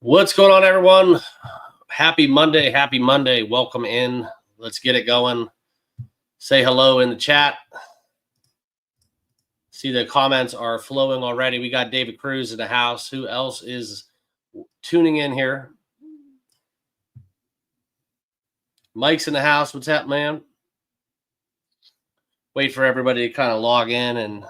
What's going on, everyone? Happy Monday. Happy Monday. Welcome in. Let's get it going. Say hello in the chat. See the comments are flowing already. We got David Cruz in the house. Who else is tuning in here? Mike's in the house. What's up, man? Wait for everybody to kind of log in and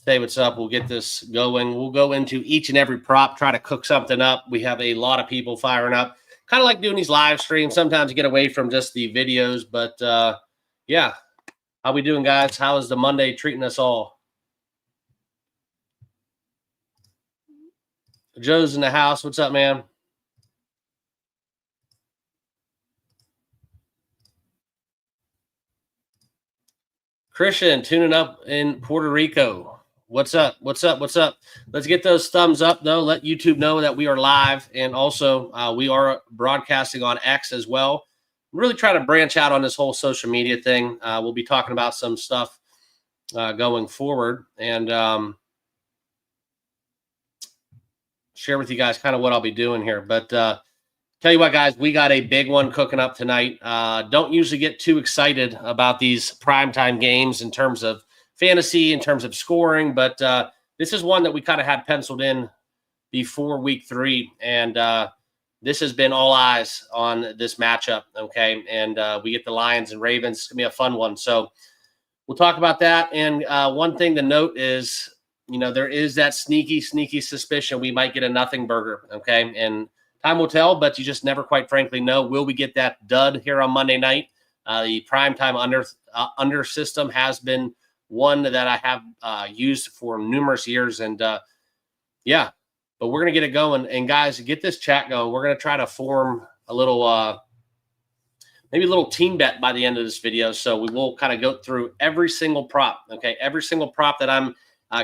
say what's up. We'll get this going. We'll go into each and every prop, try to cook something up. We have a lot of people firing up. Kind of like doing these live streams. Sometimes you get away from just the videos, but yeah. How we doing, guys? How is the Monday treating us all? Joe's in the house. What's up, man? Christian tuning up in Puerto Rico. What's up? What's up? What's up? Let's get those thumbs up, though. Let YouTube know that we are live. And also, we are broadcasting on X as well. Really trying to branch out on this whole social media thing. We'll be talking about some stuff going forward and share with you guys kind of what I'll be doing here. But tell you what, guys, we got a big one cooking up tonight. Don't usually get too excited about these primetime games in terms of fantasy, in terms of scoring, but this is one that we kind of had penciled in before week 3, and this has been all eyes on this matchup, okay? And we get the Lions and Ravens. It's going to be a fun one. So we'll talk about that. And one thing to note is, you know, there is that sneaky suspicion we might get a nothing burger, okay? And time will tell, but you just never quite frankly know. Will we get that dud here on Monday night? The primetime under system has been one that I have used for numerous years. And yeah, but we're going to get it going. And guys, get this chat going. We're going to try to form a little, maybe a little team bet by the end of this video. So we will kind of go through every single prop, okay? Every single prop that I'm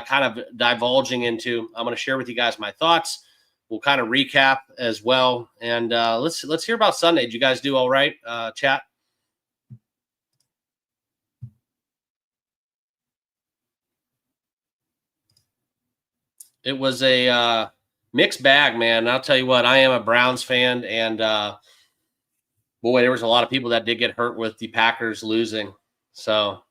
kind of divulging into. I'm going to share with you guys my thoughts. We'll kind of recap as well. And let's hear about Sunday. Did you guys do all right, chat? It was a mixed bag, man. I'll tell you what, I am a Browns fan, and boy, there was a lot of people that did get hurt with the Packers losing. So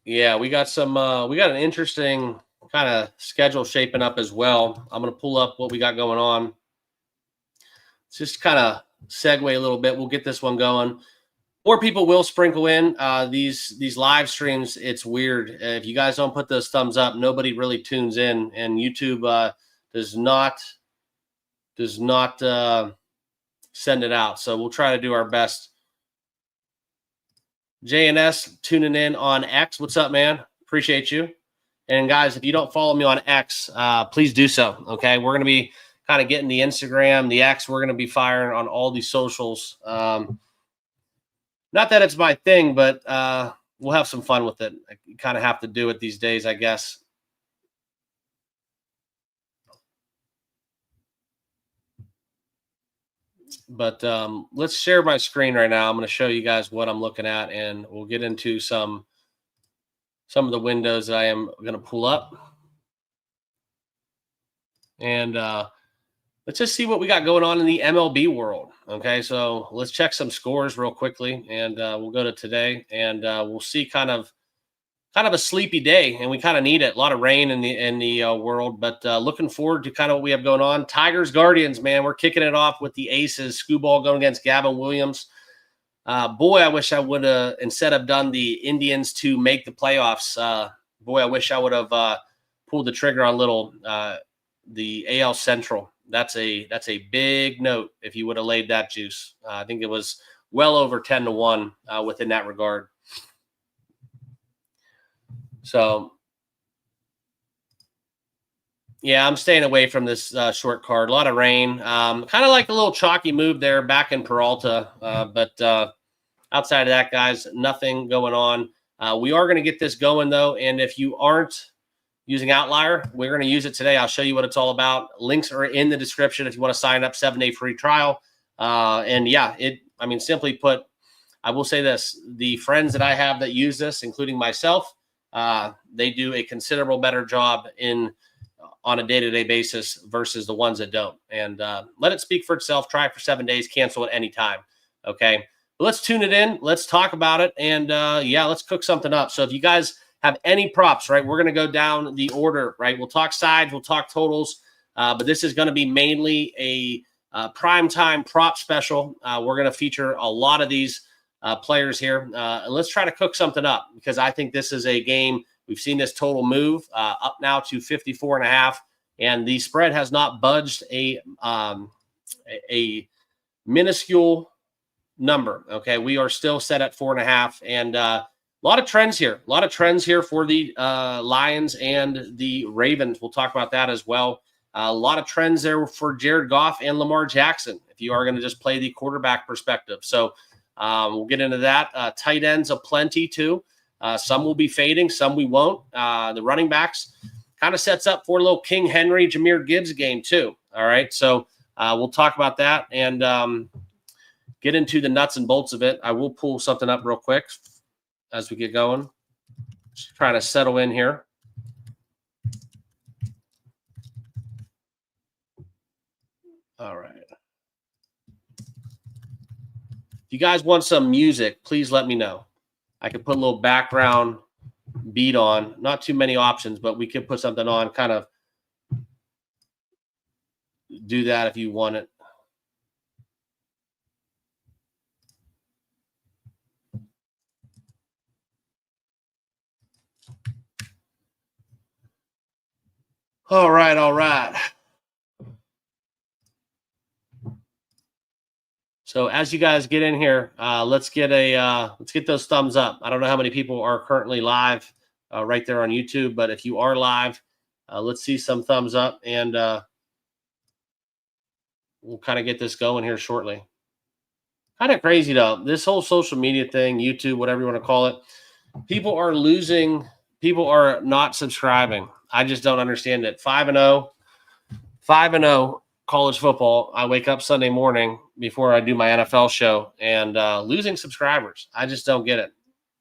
yeah, we got an interesting kind of schedule shaping up as well. I'm going to pull up what we got going on. Just kind of segue a little bit. We'll get this one going. More people will sprinkle in these live streams. It's weird. If you guys don't put those thumbs up, nobody really tunes in, and YouTube does not send it out. So we'll try to do our best. JNS tuning in on X. What's up, man? Appreciate you. And guys, if you don't follow me on X, please do so. Okay, we're going to be kind of getting the Instagram, the X. We're going to be firing on all these socials. Not that it's my thing, but we'll have some fun with it. You kind of have to do it these days, I guess. But let's share my screen right now. I'm going to show you guys what I'm looking at, and we'll get into some of the windows that I am going to pull up. And let's just see what we got going on in the MLB world. Okay, so let's check some scores real quickly, and we'll go to today, and we'll see kind of a sleepy day, and we kind of need it. A lot of rain in the world, but looking forward to kind of what we have going on. Tigers Guardians, man, we're kicking it off with the Aces. Skubal going against Gavin Williams. Boy, I wish I would have, instead of done the Indians to make the playoffs. Boy, I wish I would have pulled the trigger on the AL Central. That's a big note if you would have laid that juice. I think it was well over 10-1 within that regard. So, yeah, I'm staying away from this short card. A lot of rain. Kind of like a little chalky move there back in Peralta. But outside of that, guys, nothing going on. We are going to get this going, though. And if you aren't using Outlier, we're going to use it today. I'll show you what it's all about. Links are in the description if you want to sign up, 7-day free trial. And yeah, I mean, simply put, I will say this, the friends that I have that use this, including myself, they do a considerable better job on a day-to-day basis versus the ones that don't. And let it speak for itself. Try it for 7 days, cancel at any time. Okay. But let's tune it in. Let's talk about it. And yeah, let's cook something up. So if you guys have any props, right, we're going to go down the order, right? We'll talk sides, we'll talk totals, but this is going to be mainly a primetime prop special. We're going to feature a lot of these players here. And let's try to cook something up because I think this is a game. We've seen this total move up now to 54.5, and the spread has not budged a minuscule number. Okay, we are still set at 4.5, and a lot of trends here. A lot of trends here for the Lions and the Ravens. We'll talk about that as well. A lot of trends there for Jared Goff and Lamar Jackson, if you are going to just play the quarterback perspective. So we'll get into that. Tight ends aplenty too. Some will be fading, some we won't. The running backs kind of sets up for a little King Henry, Jahmyr Gibbs game too. All right, so we'll talk about that and get into the nuts and bolts of it. I will pull something up real quick as we get going. Just trying to settle in here. All right. If you guys want some music, please let me know. I could put a little background beat on. Not too many options, but we could put something on, kind of do that if you want it. All right, all right. So as you guys get in here, let's get those thumbs up. I don't know how many people are currently live right there on YouTube, but if you are live, let's see some thumbs up, and we'll kind of get this going here shortly. Kind of crazy though, this whole social media thing, YouTube, whatever you want to call it, people are losing. People are not subscribing. I just don't understand it. 5-0 college football. I wake up Sunday morning before I do my NFL show and losing subscribers. I just don't get it.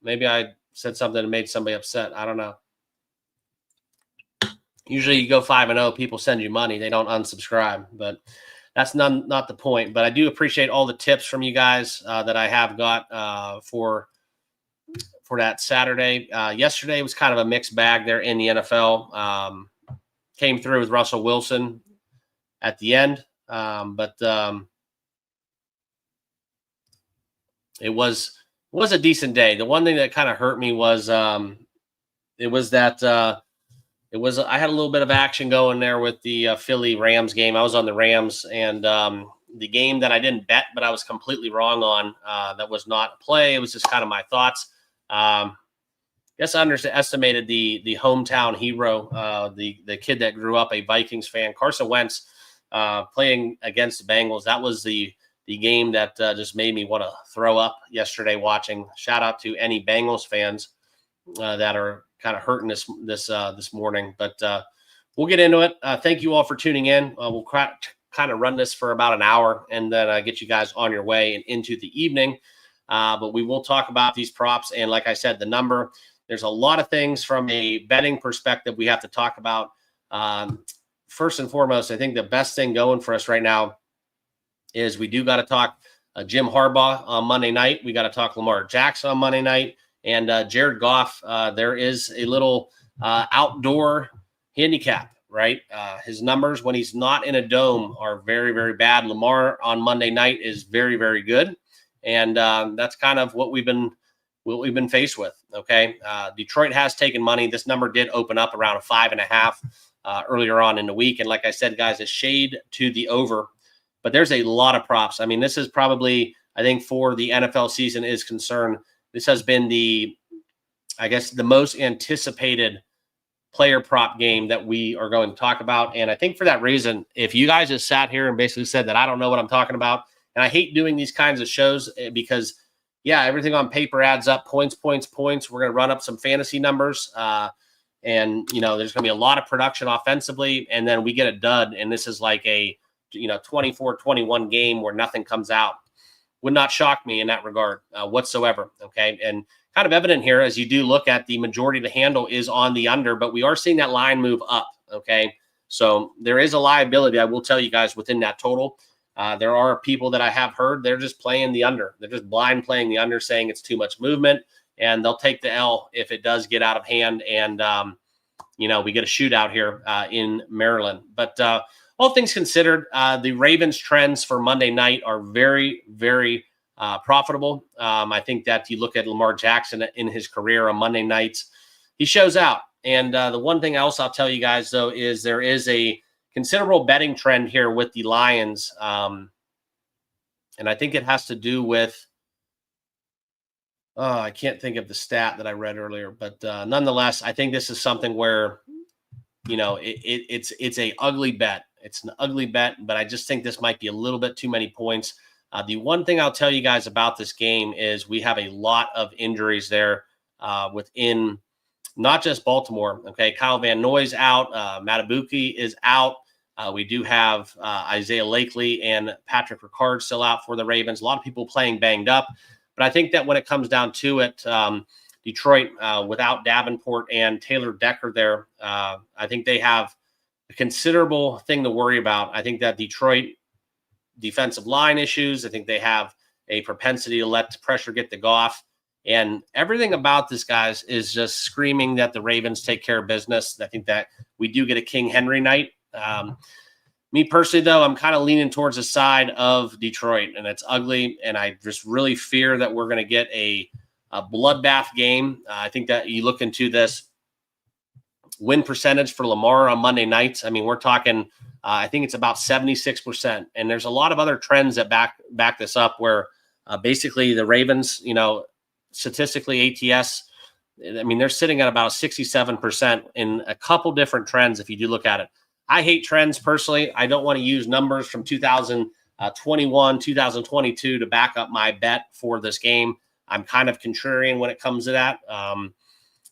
Maybe I said something that made somebody upset. I don't know. Usually you go 5-0, people send you money. They don't unsubscribe, but that's not the point. But I do appreciate all the tips from you guys that I have got for that Saturday. Yesterday was kind of a mixed bag there in the NFL. Came through with Russell Wilson at the end. But it was a decent day. The one thing that kind of hurt me was I had a little bit of action going there with the Philly Rams game. I was on the Rams, and the game that I didn't bet, but I was completely wrong on, that was not a play. It was just kind of my thoughts. I guess I underestimated the hometown hero, the kid that grew up a Vikings fan, Carson Wentz, playing against the Bengals. That was the game that just made me want to throw up yesterday watching. Shout out to any Bengals fans that are kind of hurting this morning, but we'll get into it. Thank you all for tuning in. We'll kind of run this for about an hour and then get you guys on your way and into the evening. But we will talk about these props. And like I said, the number, there's a lot of things from a betting perspective we have to talk about. First and foremost, I think the best thing going for us right now is we do got to talk Jim Harbaugh on Monday night. We got to talk Lamar Jackson on Monday night. And Jared Goff, there is a little outdoor handicap, right? His numbers when he's not in a dome are very, very bad. Lamar on Monday night is very, very good. And that's kind of what we've been faced with. Okay. Detroit has taken money. This number did open up around a 5.5 earlier on in the week. And like I said, guys, a shade to the over, but there's a lot of props. I mean, this is probably, I think for the NFL season is concerned, this has been the most anticipated player prop game that we are going to talk about. And I think for that reason, if you guys just sat here and basically said that I don't know what I'm talking about, and I hate doing these kinds of shows because, yeah, everything on paper adds up. Points, points, points. We're going to run up some fantasy numbers. And, you know, there's going to be a lot of production offensively. And then we get a dud. And this is like a, 24-21 game where nothing comes out. Would not shock me in that regard whatsoever. Okay. And kind of evident here as you do look at the majority of the handle is on the under, but we are seeing that line move up. Okay. So there is a liability, I will tell you guys, within that total. There are people that I have heard, they're just playing the under. They're just blind playing the under, saying it's too much movement, and they'll take the L if it does get out of hand. And, we get a shootout here in Maryland. But all things considered, the Ravens trends for Monday night are very, very profitable. I think that you look at Lamar Jackson in his career on Monday nights, he shows out. And the one thing else I'll tell you guys, though, is there is a considerable betting trend here with the Lions. And I think it has to do with, I can't think of the stat that I read earlier, but nonetheless, I think this is something where, it's a ugly bet. It's an ugly bet, but I just think this might be a little bit too many points. The one thing I'll tell you guys about this game is we have a lot of injuries there within not just Baltimore. Okay, Kyle Van Noy's out. Matabuki is out. We do have Isaiah Lakely and Patrick Ricard still out for the Ravens. A lot of people playing banged up. But I think that when it comes down to it, Detroit, without Davenport and Taylor Decker there, I think they have a considerable thing to worry about. I think that Detroit defensive line issues, I think they have a propensity to let pressure get the Goff. And everything about this, guys, is just screaming that the Ravens take care of business. I think that we do get a King Henry night. Me personally, though, I'm kind of leaning towards the side of Detroit, and it's ugly. And I just really fear that we're going to get a bloodbath game. I think that you look into this win percentage for Lamar on Monday nights. I mean, we're talking, I think it's about 76%. And there's a lot of other trends that back this up where basically the Ravens, statistically ATS, I mean, they're sitting at about 67% in a couple different trends if you do look at it. I hate trends personally. I don't want to use numbers from 2021, 2022 to back up my bet for this game. I'm kind of contrarian when it comes to that.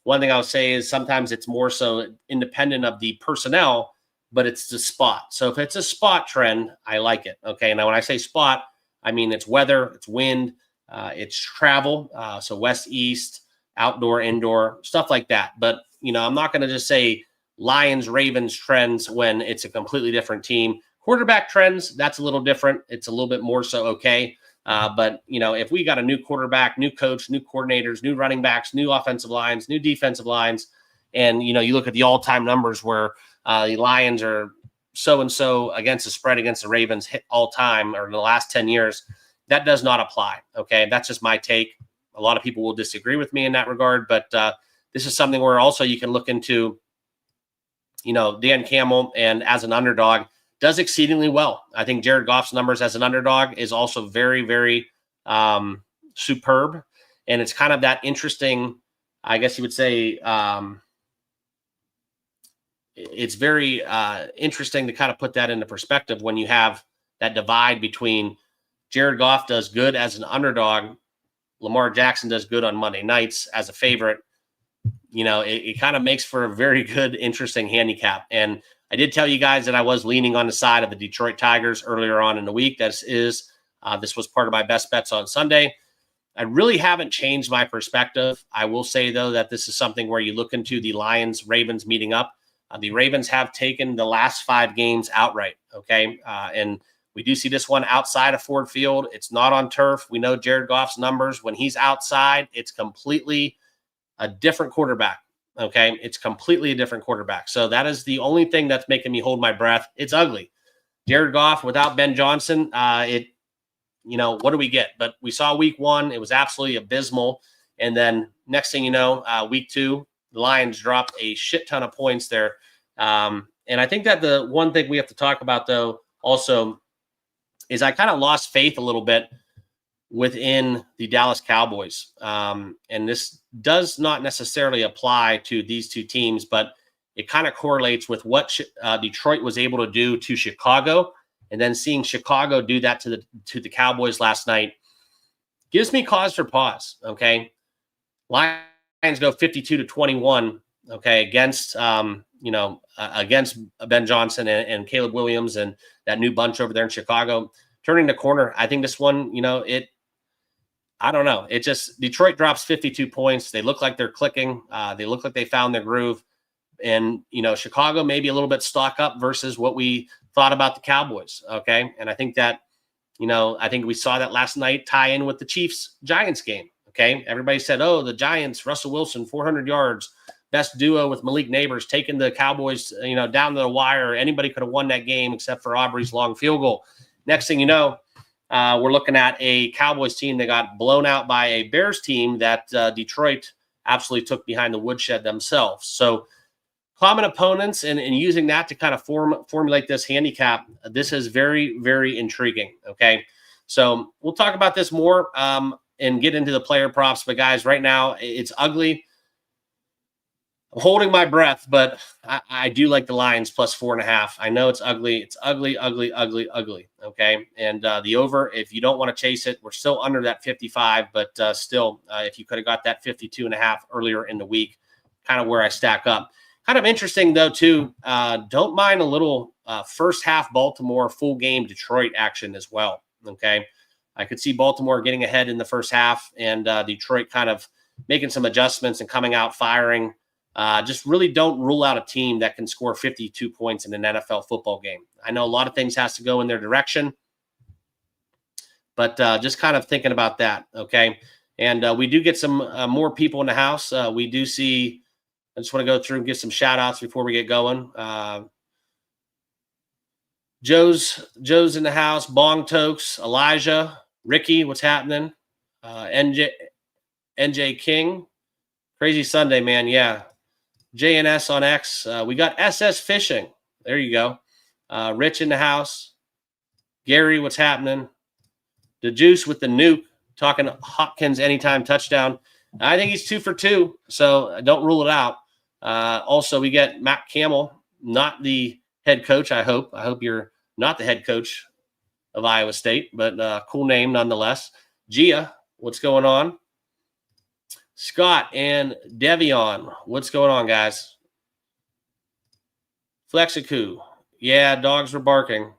One thing I would say is sometimes it's more so independent of the personnel, but it's the spot. So if it's a spot trend, I like it. Okay. Now, when I say spot, I mean it's weather, it's wind, it's travel. So west, east, outdoor, indoor, stuff like that. But, I'm not going to just say Lions, Ravens trends when it's a completely different team. Quarterback trends, that's a little different. It's a little bit more so okay. But, if we got a new quarterback, new coach, new coordinators, new running backs, new offensive lines, new defensive lines, and, you look at the all-time numbers where the Lions are so-and-so against the spread against the Ravens hit all time or in the last 10 years, that does not apply. Okay. That's just my take. A lot of people will disagree with me in that regard, but this is something where also you can look into, Dan Campbell, and as an underdog, does exceedingly well. I think Jared Goff's numbers as an underdog is also very, very superb. And it's kind of that interesting, I guess you would say, it's very interesting to kind of put that into perspective when you have that divide between Jared Goff does good as an underdog, Lamar Jackson does good on Monday nights as a favorite. It kind of makes for a very good, interesting handicap. And I did tell you guys that I was leaning on the side of the Detroit Tigers earlier on in the week. This was part of my best bets on Sunday. I really haven't changed my perspective. I will say, though, that this is something where you look into the Lions-Ravens meeting up. The Ravens have taken the last 5 games outright, okay? And we do see this one outside of Ford Field. It's not on turf. We know Jared Goff's numbers. When he's outside, it's completely a different quarterback, okay? It's completely a different quarterback. So that is the only thing that's making me hold my breath. It's ugly. Jared Goff without Ben Johnson, what do we get? But we saw week 1. It was absolutely abysmal. And then next thing you know, week 2, the Lions dropped a shit ton of points there. And I think that the one thing we have to talk about, though, also is I kind of lost faith a little bit within the Dallas Cowboys. And this does not necessarily apply to these two teams, but it kind of correlates with what Detroit was able to do to Chicago. And then seeing Chicago do that to the Cowboys last night, gives me cause for pause. Okay. Lions go 52-21. Okay. Against, against Ben Johnson and Caleb Williams and that new bunch over there in Chicago. Turning the corner. I think this one, I don't know. It just, Detroit drops 52 points. They look like they're clicking. They look like they found their groove. And, Chicago maybe a little bit stock up versus what we thought about the Cowboys. Okay. And I think that, I think we saw that last night tie in with the Chiefs-Giants game. Okay. Everybody said, oh, the Giants, Russell Wilson, 400 yards, best duo with Malik Neighbors, taking the Cowboys, down to the wire. Anybody could have won that game except for Aubrey's long field goal. Next thing you know, we're looking at a Cowboys team that got blown out by a Bears team that Detroit absolutely took behind the woodshed themselves. So common opponents and using that to kind of formulate this handicap, this is very, very intriguing. Okay. So we'll talk about this more and get into the player props. But guys, right now it's ugly. I'm holding my breath, but I do like the Lions plus 4.5. I know it's ugly. It's ugly, ugly, ugly, ugly. Okay. And the over, if you don't want to chase it, we're still under that 55, but still, if you could have got that 52.5 earlier in the week, kind of where I stack up. Kind of interesting, though, too. Don't mind a little first half Baltimore full game Detroit action as well. Okay. I could see Baltimore getting ahead in the first half and Detroit kind of making some adjustments and coming out firing. Just really don't rule out a team that can score 52 points in an NFL football game. I know a lot of things has to go in their direction, but just kind of thinking about that. Okay. And we do get some more people in the house. We do see. I just want to go through and give some shout outs before we get going. Joe's in the house. Bong Tokes, Elijah, Ricky, what's happening? NJ King. Crazy Sunday, man. Yeah. JNS on X. We got SS Fishing. There you go. Rich in the house. Gary, what's happening? The Juice with the nuke. Talking Hopkins anytime touchdown. I think he's 2 for 2, so don't rule it out. Also, we get Matt Campbell, not the head coach, I hope. I hope you're not the head coach of Iowa State, but cool name nonetheless. Gia, what's going on? Scott and Devion, what's going on, guys? Flexicu, yeah, dogs were barking.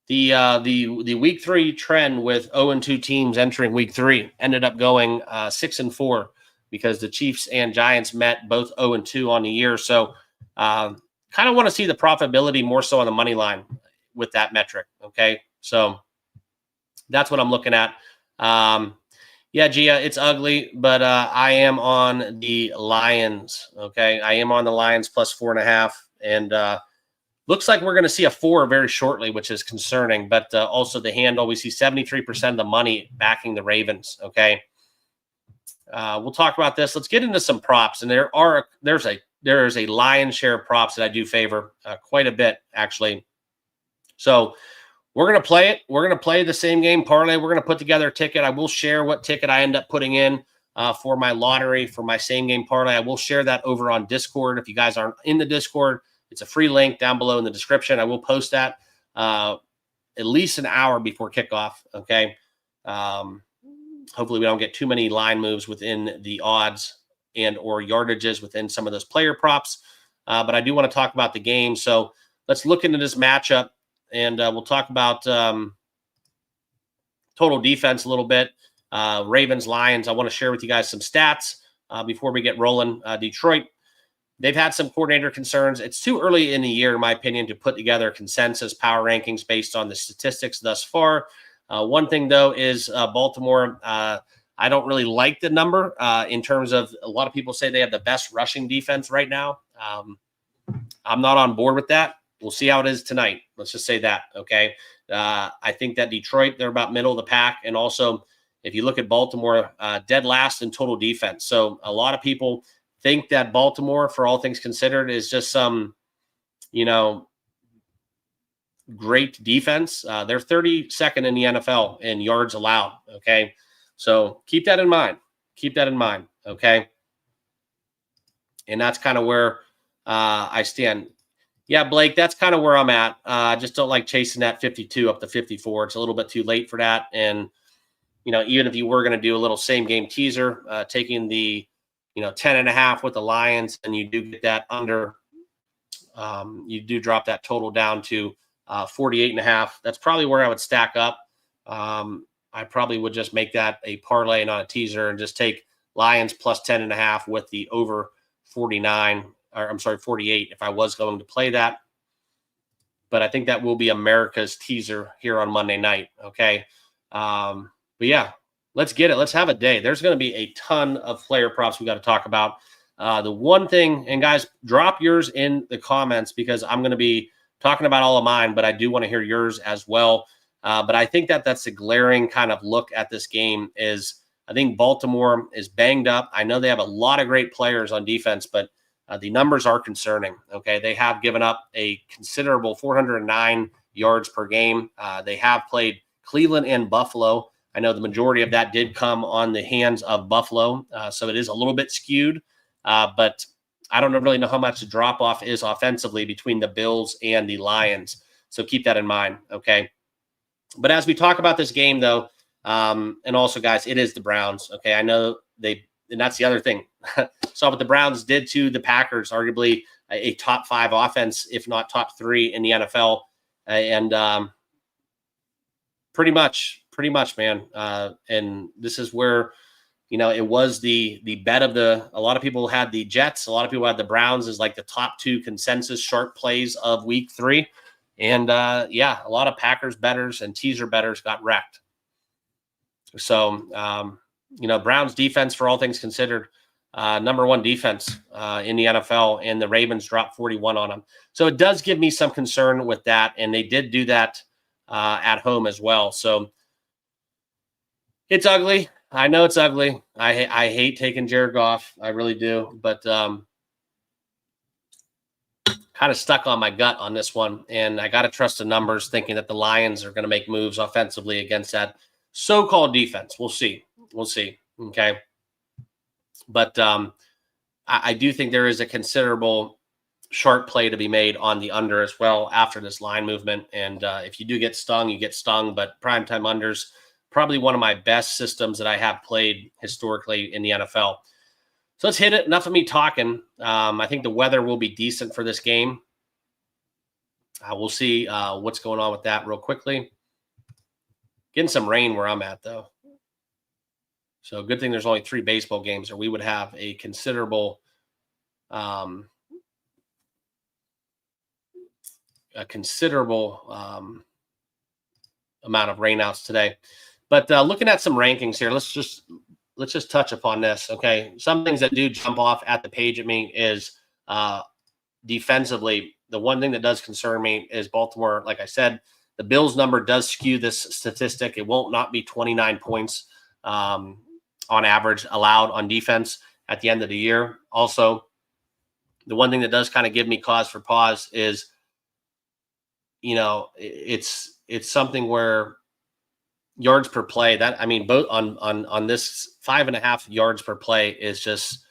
The week 3 trend with 0-2 teams entering week 3 ended up going 6-4. Because the Chiefs and Giants met both 0-2 on the year. So kind of want to see the profitability more so on the money line with that metric. Okay. So that's what I'm looking at. Yeah, Gia, it's ugly, but I am on the Lions. Okay. I am on the Lions plus 4.5. And looks like we're going to see a 4 very shortly, which is concerning. But also the handle, we see 73% of the money backing the Ravens. Okay. We'll talk about this. Let's get into some props, and there's a lion's share of props that I do favor quite a bit, actually. So we're gonna play it. We're gonna play the same game parlay. We're gonna put together a ticket. I will share what ticket I end up putting in for my lottery for my same game parlay. I will share that over on Discord. If you guys aren't in the Discord, it's a free link down below in the description. I will post that at least an hour before kickoff. Okay. Hopefully we don't get too many line moves within the odds and or yardages within some of those player props. But I do want to talk about the game. So let's look into this matchup, and we'll talk about total defense a little bit. Ravens, Lions. I want to share with you guys some stats before we get rolling. Detroit, they've had some coordinator concerns. It's too early in the year, in my opinion, to put together consensus power rankings based on the statistics thus far. One thing, though, is Baltimore. I don't really like the number in terms of a lot of people say they have the best rushing defense right now. I'm not on board with that. We'll see how it is tonight. Let's just say that, okay? I think that Detroit, they're about middle of the pack. And also, if you look at Baltimore, dead last in total defense. So a lot of people think that Baltimore, for all things considered, is just some, great defense. They're 32nd in the NFL in yards allowed. Okay. So keep that in mind. Okay. And that's kind of where I stand. Yeah, Blake, that's kind of where I'm at. I just don't like chasing that 52 up to 54. It's a little bit too late for that. And, even if you were going to do a little same game teaser, taking the 10.5 with the Lions, and you do get that under, you do drop that total down to 48.5. That's probably where I would stack up. I probably would just make that a parlay, not a teaser, and just take Lions plus 10.5 with the over 49, or I'm sorry, 48 if I was going to play that. But I think that will be America's teaser here on Monday night. Okay. But yeah, let's get it. Let's have a day. There's going to be a ton of player props we got to talk about. The one thing, and guys, drop yours in the comments because I'm going to be talking about all of mine, but I do want to hear yours as well. But I think that's a glaring kind of look at this game is I think Baltimore is banged up. I know they have a lot of great players on defense, but the numbers are concerning. Okay. They have given up a considerable 409 yards per game. They have played Cleveland and Buffalo. I know the majority of that did come on the hands of Buffalo. So it is a little bit skewed, but I don't really know how much the drop off is offensively between the Bills and the Lions. So keep that in mind. Okay. But as we talk about this game, though, and also, guys, it is the Browns. Okay, I know and that's the other thing. Saw what the Browns did to the Packers, arguably a top 5 offense, if not top 3 in the NFL, and pretty much, man. And this is where it was the bet of a lot of people had the Jets, a lot of people had the Browns as like the top 2 consensus sharp plays of Week 3. And yeah, a lot of Packers bettors and teaser bettors got wrecked. So, Browns defense, for all things considered, number 1 defense in the NFL, and the Ravens dropped 41 on them. So it does give me some concern with that. And they did do that at home as well. So it's ugly. I know it's ugly. I hate taking Jared Goff. I really do. But kind of stuck on my gut on this one, and I got to trust the numbers, thinking that the Lions are going to make moves offensively against that so-called defense. We'll see. Okay. But I do think there is a considerable sharp play to be made on the under as well after this line movement. And if you do get stung, you get stung. But primetime unders, probably one of my best systems that I have played historically in the NFL. So let's hit it. Enough of me talking. I think the weather will be decent for this game. We'll see what's going on with that real quickly. Getting some rain where I'm at, though. So good thing there's only 3 baseball games, or we would have a considerable amount of rainouts today. But looking at some rankings here, let's just touch upon this. Okay. Some things that do jump off at the page at me is defensively. The one thing that does concern me is Baltimore. Like I said, the Bills number does skew this statistic. It won't not be 29 points on average allowed on defense at the end of the year. Also, the one thing that does kind of give me cause for pause is, it's something where yards per play, both on this 5.5 yards per play is just,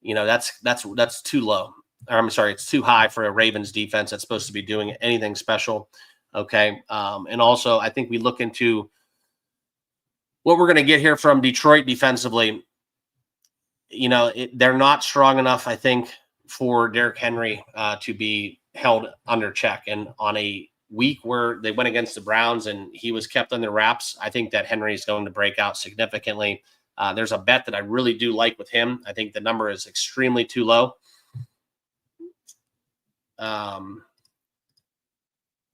that's too low. Or I'm sorry, it's too high for a Ravens defense that's supposed to be doing anything special. Okay. And also I think we look into what we're going to get here from Detroit defensively. They're not strong enough, I think, for Derrick Henry to be held under check. And on a week where they went against the Browns and he was kept under wraps, I think that Henry is going to break out significantly. There's a bet that I really do like with him. I think the number is extremely too low.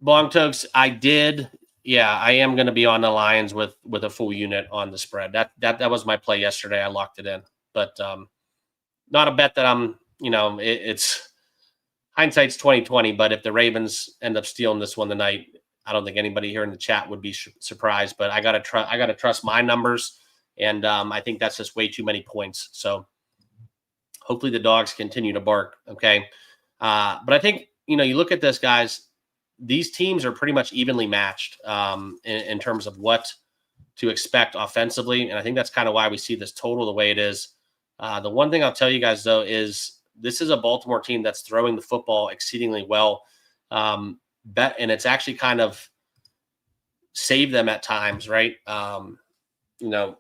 Bongtokes, I am going to be on the Lions with a full unit on the spread. That was my play yesterday. I locked it in, but not a bet that I'm, it's hindsight's 2020, but if the Ravens end up stealing this one tonight, I don't think anybody here in the chat would be surprised, but I got to trust my numbers. And I think that's just way too many points. So hopefully the dogs continue to bark. Okay. But I think, you look at this, guys, these teams are pretty much evenly matched in terms of what to expect offensively. And I think that's kind of why we see this total the way it is. The one thing I'll tell you guys, though, is this is a Baltimore team that's throwing the football exceedingly well. And it's actually kind of saved them at times, right? you know,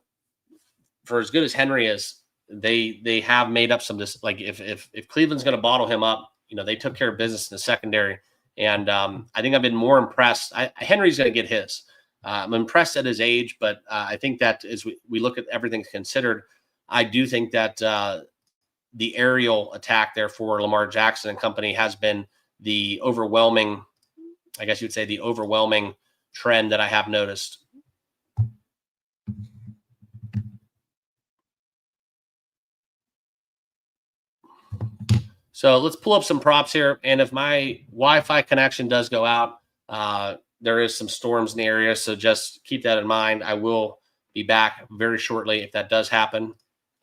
for as good as Henry is, they have made up some this. Like if Cleveland's going to bottle him up, they took care of business in the secondary, and I think I've been more impressed. Henry's going to get his. I'm impressed at his age, but I think that as we look at everything considered, I do think that the aerial attack there for Lamar Jackson and company has been the overwhelming, I guess you'd say, the overwhelming trend that I have noticed. So let's pull up some props here. And if my Wi-Fi connection does go out, there is some storms in the area. So just keep that in mind. I will be back very shortly if that does happen.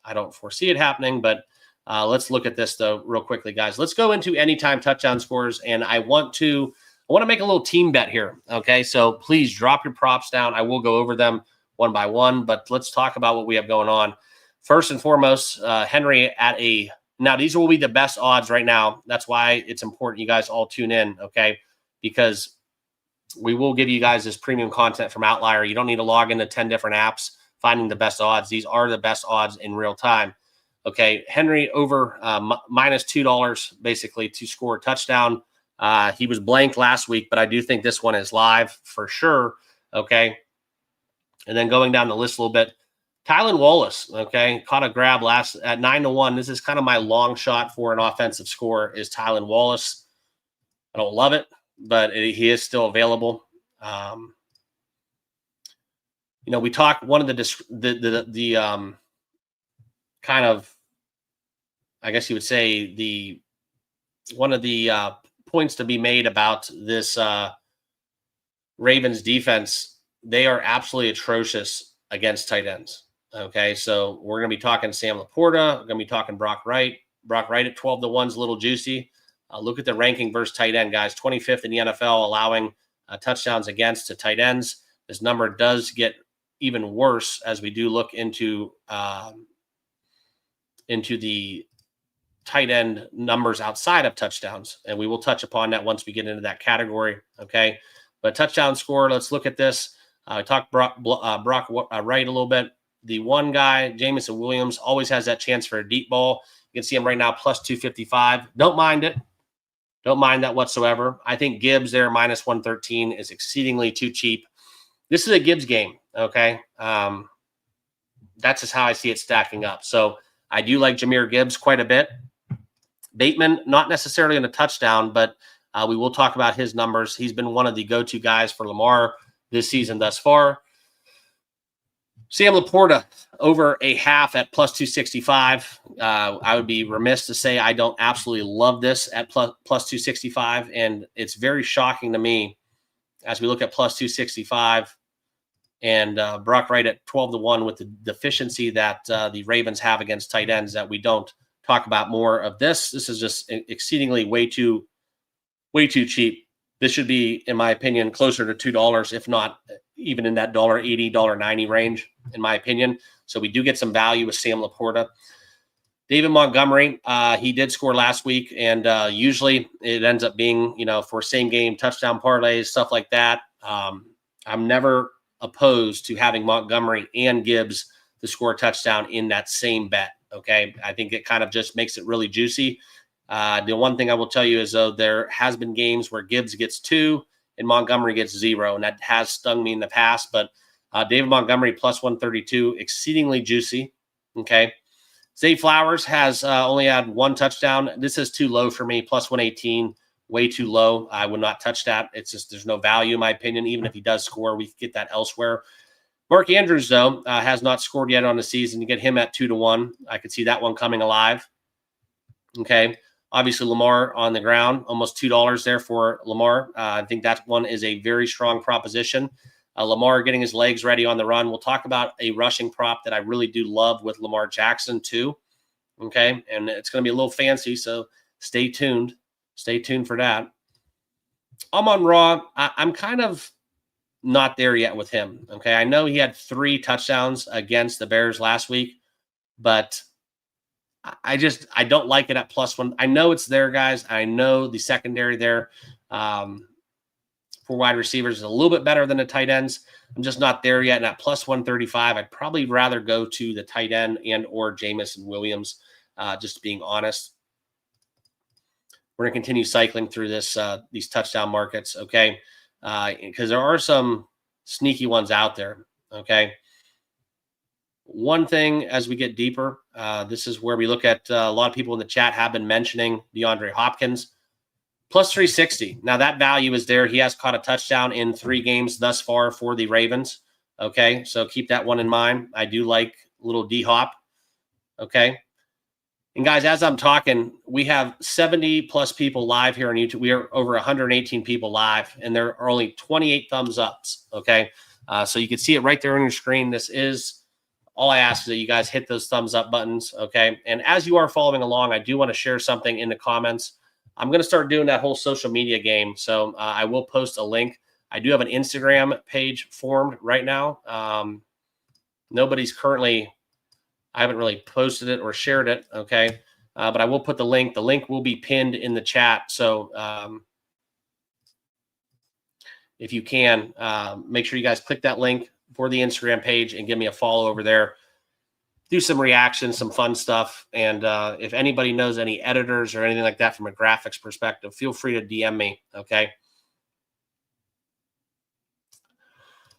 I don't foresee it happening, but let's look at this though real quickly, guys. Let's go into anytime touchdown scores. And I want to make a little team bet here. Okay. So please drop your props down. I will go over them one by one, but let's talk about what we have going on. First and foremost, Henry now these will be the best odds right now. That's why it's important you guys all tune in, okay? Because we will give you guys this premium content from Outlier. You don't need to log into 10 different apps finding the best odds. These are the best odds in real time. Okay, Henry over minus $2 basically to score a touchdown. He was blank last week, but I do think this one is live for sure, okay? And then going down the list a little bit, Tylan Wallace, okay, caught a grab last at 9-1. This is kind of my long shot for an offensive score is Tylan Wallace. I don't love it, but he is still available. We talked one of the kind of, I guess you would say one of the points to be made about this Ravens defense. They are absolutely atrocious against tight ends. Okay, so we're going to be talking Sam Laporta. We're going to be talking Brock Wright. Brock Wright at 12-1 is a little juicy. Look at the ranking versus tight end, guys. 25th in the NFL, allowing touchdowns against to tight ends. This number does get even worse as we do look into the tight end numbers outside of touchdowns, and we will touch upon that once we get into that category. Okay, but touchdown score. Let's look at this. Talk Brock Wright a little bit. The one guy, Jameson Williams, always has that chance for a deep ball. You can see him right now, plus 255. Don't mind it. Don't mind that whatsoever. I think Gibbs there, minus 113, is exceedingly too cheap. This is a Gibbs game, okay? That's just how I see it stacking up. So I do like Jahmyr Gibbs quite a bit. Bateman, not necessarily in a touchdown, but we will talk about his numbers. He's been one of the go-to guys for Lamar this season thus far. Sam Laporta over a half at plus 265. I would be remiss to say I don't absolutely love this at plus 265, and it's very shocking to me as we look at plus 265 and Brock Wright at 12-1 with the deficiency that the Ravens have against tight ends that we don't talk about more of this. This is just exceedingly way too cheap. This should be, in my opinion, closer to $2, if not even in that $1.80, $1.90 range, in my opinion. So we do get some value with Sam Laporta. David Montgomery, he did score last week, and usually it ends up being, for same game touchdown parlays, stuff like that. I'm never opposed to having Montgomery and Gibbs to score a touchdown in that same bet. Okay, I think it kind of just makes it really juicy. The one thing I will tell you is, though, there has been games where Gibbs gets 2 and Montgomery gets 0, and that has stung me in the past. But David Montgomery plus 132, exceedingly juicy. Okay, Zay Flowers has only had 1 touchdown. This is too low for me. Plus 118, way too low. I would not touch that. It's just there's no value in my opinion. Even if he does score, we could get that elsewhere. Mark Andrews, though, has not scored yet on the season. You get him at 2-1. I could see that one coming alive. Okay. Obviously, Lamar on the ground, almost $2 there for Lamar. I think that one is a very strong proposition. Lamar getting his legs ready on the run. We'll talk about a rushing prop that I really do love with Lamar Jackson too. Okay. And it's going to be a little fancy, so stay tuned. Stay tuned for that. Amon-Ra, I'm kind of not there yet with him. Okay. I know he had 3 touchdowns against the Bears last week, but I don't like it at plus 1. I know it's there, guys. I know the secondary there. for wide receivers is a little bit better than the tight ends. I'm just not there yet. And at plus 135, I'd probably rather go to the tight end and or Jamison Williams, just being honest. We're going to continue cycling through this these touchdown markets, okay? Because there are some sneaky ones out there, okay? One thing as we get deeper, this is where we look at a lot of people in the chat have been mentioning DeAndre Hopkins. Plus 360. Now that value is there. He has caught a touchdown in 3 games thus far for the Ravens. Okay, so keep that one in mind. I do like little D-Hop. Okay. And guys, as I'm talking, we have 70 plus people live here on YouTube. We are over 118 people live, and there are only 28 thumbs ups. Okay. So you can see it right there on your screen. This is all I ask is that you guys hit those thumbs up buttons. Okay. And as you are following along, I do want to share something in the comments. I'm going to start doing that whole social media game. So I will post a link. I do have an Instagram page formed right now. Nobody's currently, I haven't really posted it or shared it. Okay. But I will put the link. The link will be pinned in the chat. So if you can, make sure you guys click that link for the Instagram page and give me a follow over there. Do some reactions, some fun stuff. And if anybody knows any editors or anything like that from a graphics perspective, feel free to DM me. Okay.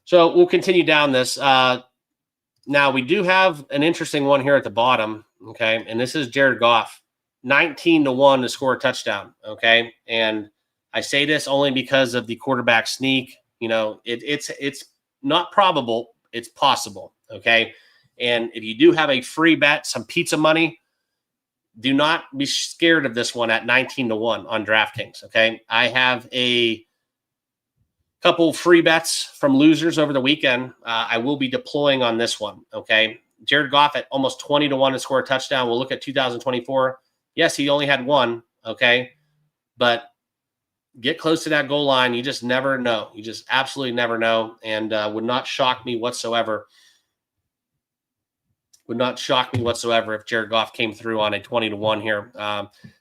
So we'll continue down this. Now we do have an interesting one here at the bottom. Okay. And this is Jared Goff, 19-1 to score a touchdown. Okay. And I say this only because of the quarterback sneak. You know, it's not probable. It's possible. Okay. And if you do have a free bet, some pizza money, do not be scared of this one at 19-1 on DraftKings. Okay. I have a couple free bets from losers over the weekend. I will be deploying on this one. Okay. Jared Goff at almost 20-1 to score a touchdown. We'll look at 2024. Yes, he only had one. Okay. But get close to that goal line. You just never know. You just absolutely never know. And would not shock me whatsoever. Would not shock me whatsoever if Jared Goff came through on a 20-1 here.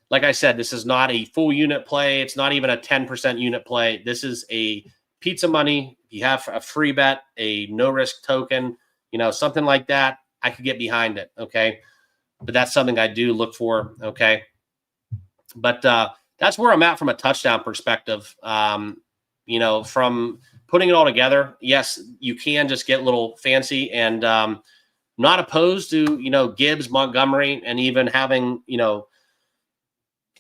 Like I said, this is not a full unit play. It's not even a 10% unit play. This is a pizza money. If you have a free bet, a no-risk token, you know, something like that, I could get behind it, okay? But that's something I do look for, okay? But that's where I'm at from a touchdown perspective. You know, from putting it all together, yes, you can just get a little fancy and not opposed to, you know, Gibbs, Montgomery, and even having, you know,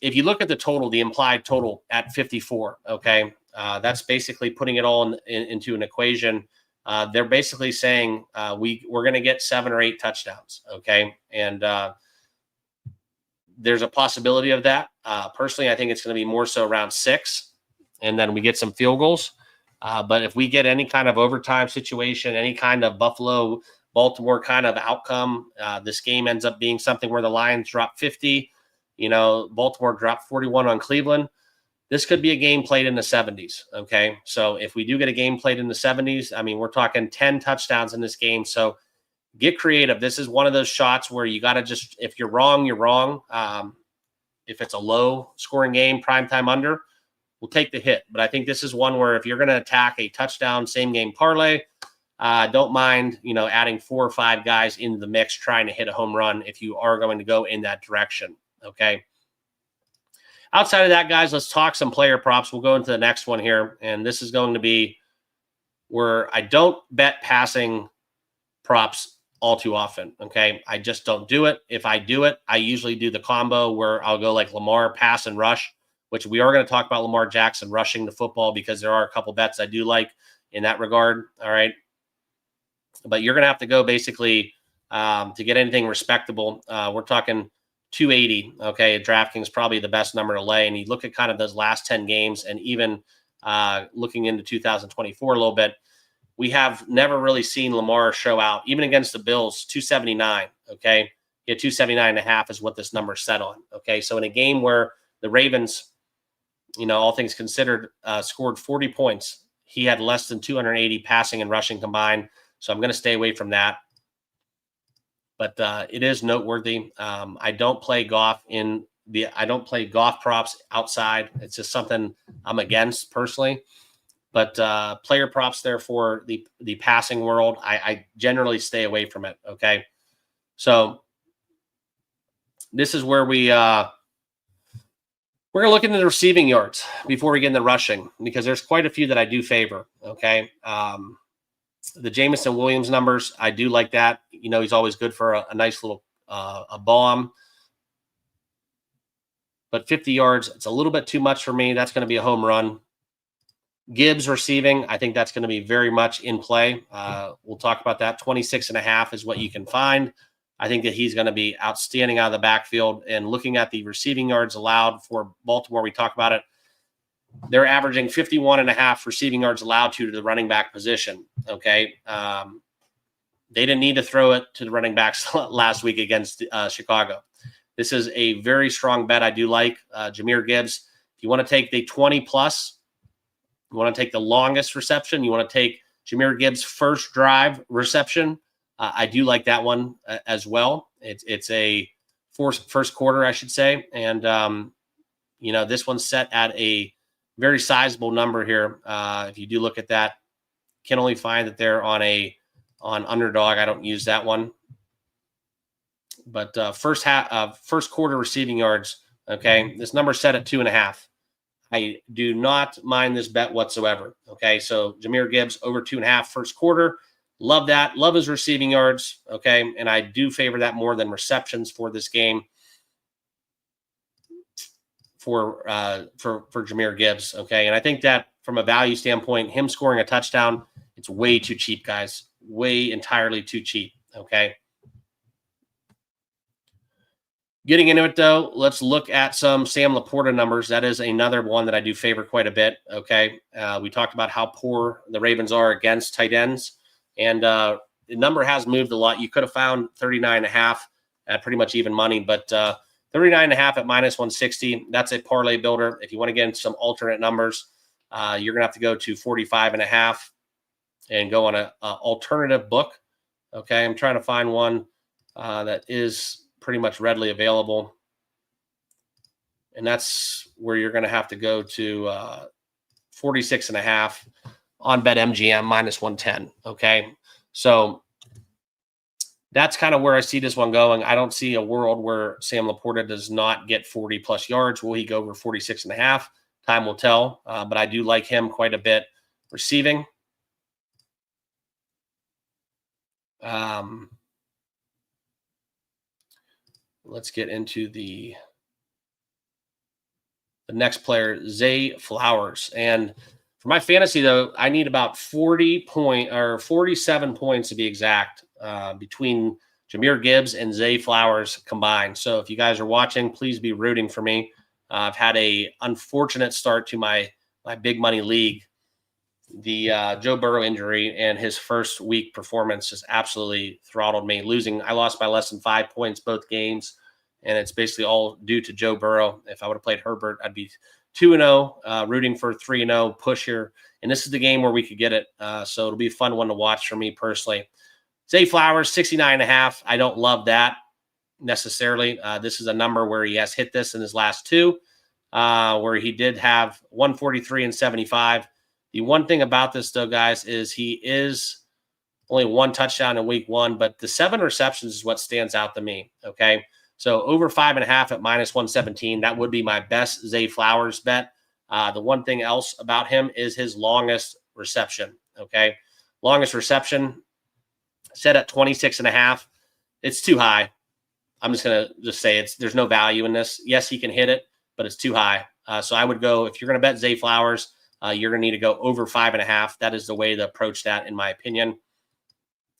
if you look at the total, the implied total at 54, okay, that's basically putting it all into an equation. They're basically saying we're going to get 7 or 8 touchdowns, okay, and there's a possibility of that. Personally, I think it's going to be more so around 6, and then we get some field goals. But if we get any kind of overtime situation, any kind of Baltimore kind of outcome, this game ends up being something where the Lions drop 50, you know, Baltimore dropped 41 on Cleveland. This could be a game played in the 70s. Okay. So if we do get a game played in the 70s, I mean, we're talking 10 touchdowns in this game. So get creative. This is one of those shots where you got to just, if you're wrong, you're wrong. If it's a low scoring game, primetime under, we'll take the hit. But I think this is one where if you're going to attack a touchdown, same game parlay, don't mind, you know, adding 4 or 5 guys into the mix, trying to hit a home run if you are going to go in that direction. Okay. Outside of that, guys, let's talk some player props. We'll go into the next one here. And this is going to be where I don't bet passing props all too often. Okay. I just don't do it. If I do it, I usually do the combo where I'll go like Lamar pass and rush, which we are going to talk about Lamar Jackson rushing the football because there are a couple bets I do like in that regard. All right. But you're going to have to go basically to get anything respectable. We're talking 280. Okay. DraftKings probably the best number to lay. And you look at kind of those last 10 games and even looking into 2024 a little bit, we have never really seen Lamar show out, even against the Bills, 279. Okay. Yeah, 279.5 is what this number set on. Okay. So in a game where the Ravens, you know, all things considered, scored 40 points, he had less than 280 passing and rushing combined. So I'm going to stay away from that. But it is noteworthy. I don't play golf I don't play golf props outside. It's just something I'm against personally. But player props there for the passing world, I generally stay away from it. Okay, so this is where we're going to look into the receiving yards before we get into rushing, because there's quite a few that I do favor. Okay, the Jameson Williams numbers, I do like that. You know, he's always good for a nice little a bomb. But 50 yards, it's a little bit too much for me. That's going to be a home run. Gibbs receiving, I think that's going to be very much in play. We'll talk about that. 26.5 is what you can find. I think that he's going to be outstanding out of the backfield. And looking at the receiving yards allowed for Baltimore, we talk about it. They're averaging 51.5 receiving yards allowed to the running back position. Okay. They didn't need to throw it to the running backs last week against Chicago. This is a very strong bet. I do like Jahmyr Gibbs. If you want to take the 20 plus, you want to take the longest reception, you want to take Jahmyr Gibbs' first drive reception, I do like that one as well. It's a first quarter, I should say. And, you know, this one's set at a very sizable number here. If you do look at that, can only find that they're on underdog. I don't use that one. But first quarter receiving yards, okay, this number's set at 2.5. I do not mind this bet whatsoever. Okay, so Jahmyr Gibbs over 2.5 first quarter. Love that. Love his receiving yards. Okay, and I do favor that more than receptions for this game for Jahmyr Gibbs. Okay, and I think that from a value standpoint, him scoring a touchdown, it's way too cheap, guys. Way entirely too cheap. Okay. Getting into it, though, let's look at some Sam Laporta numbers. That is another one that I do favor quite a bit, okay? We talked about how poor the Ravens are against tight ends, and the number has moved a lot. You could have found 39.5 at pretty much even money, but 39.5 at minus 160, that's a parlay builder. If you want to get into some alternate numbers, you're going to have to go to 45.5 and go on an alternative book, okay? I'm trying to find one that is pretty much readily available. And that's where you're going to have to go to 46.5 on BetMGM minus 110. Okay. So that's kind of where I see this one going. I don't see a world where Sam Laporta does not get 40 plus yards. Will he go over 46.5? Time will tell. But I do like him quite a bit receiving. Let's get into the next player, Zay Flowers. And for my fantasy, though, I need about 47 points to be exact between Jahmyr Gibbs and Zay Flowers combined. So if you guys are watching, please be rooting for me. I've had a unfortunate start to my big money league. The Joe Burrow injury and his first week performance just absolutely throttled me. I lost by less than 5 points both games, and it's basically all due to Joe Burrow. If I would have played Herbert, I'd be 2-0, rooting for 3-0 push here. And this is the game where we could get it. So it'll be a fun one to watch for me personally. Zay Flowers, 69.5. I don't love that necessarily. This is a number where he has hit this in his last two, where he did have 143 and 75. The one thing about this, though, guys, is he is only one touchdown in week one, but the 7 receptions is what stands out to me, okay? So over 5.5 at minus 117, that would be my best Zay Flowers bet. The one thing else about him is his longest reception, okay? Longest reception set at 26.5. It's too high. I'm just going to say there's no value in this. Yes, he can hit it, but it's too high. So I would go, if you're going to bet Zay Flowers, you're going to need to go over 5.5. That is the way to approach that, in my opinion.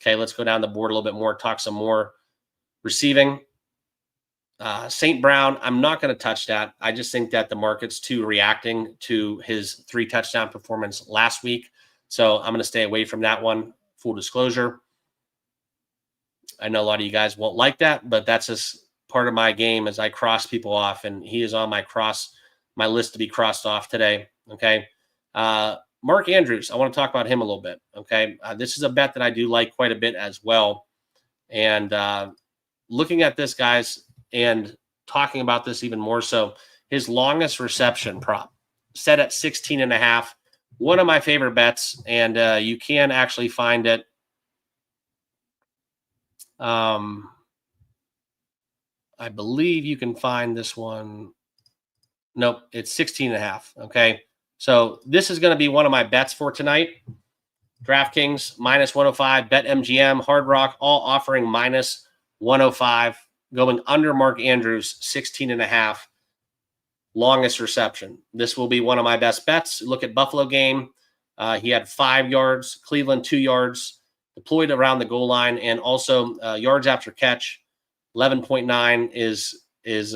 Okay, let's go down the board a little bit more, talk some more receiving. St. Brown, I'm not going to touch that. I just think that the market's too reacting to his 3 touchdown performance last week. So I'm going to stay away from that one, full disclosure. I know a lot of you guys won't like that, but that's just part of my game as I cross people off, and he is on my list to be crossed off today. Okay. Mark Andrews, I want to talk about him a little bit. Okay. This is a bet that I do like quite a bit as well. And looking at this, guys, and talking about this even more so, his longest reception prop set at 16.5, one of my favorite bets, and you can actually find it. I believe you can find this one. Nope, it's 16.5. Okay. So this is going to be one of my bets for tonight. DraftKings minus 105, BetMGM, Hard Rock, all offering minus 105, going under Mark Andrews, 16.5, longest reception. This will be one of my best bets. Look at Buffalo game. He had 5 yards, Cleveland 2 yards, deployed around the goal line, and also yards after catch, 11.9 is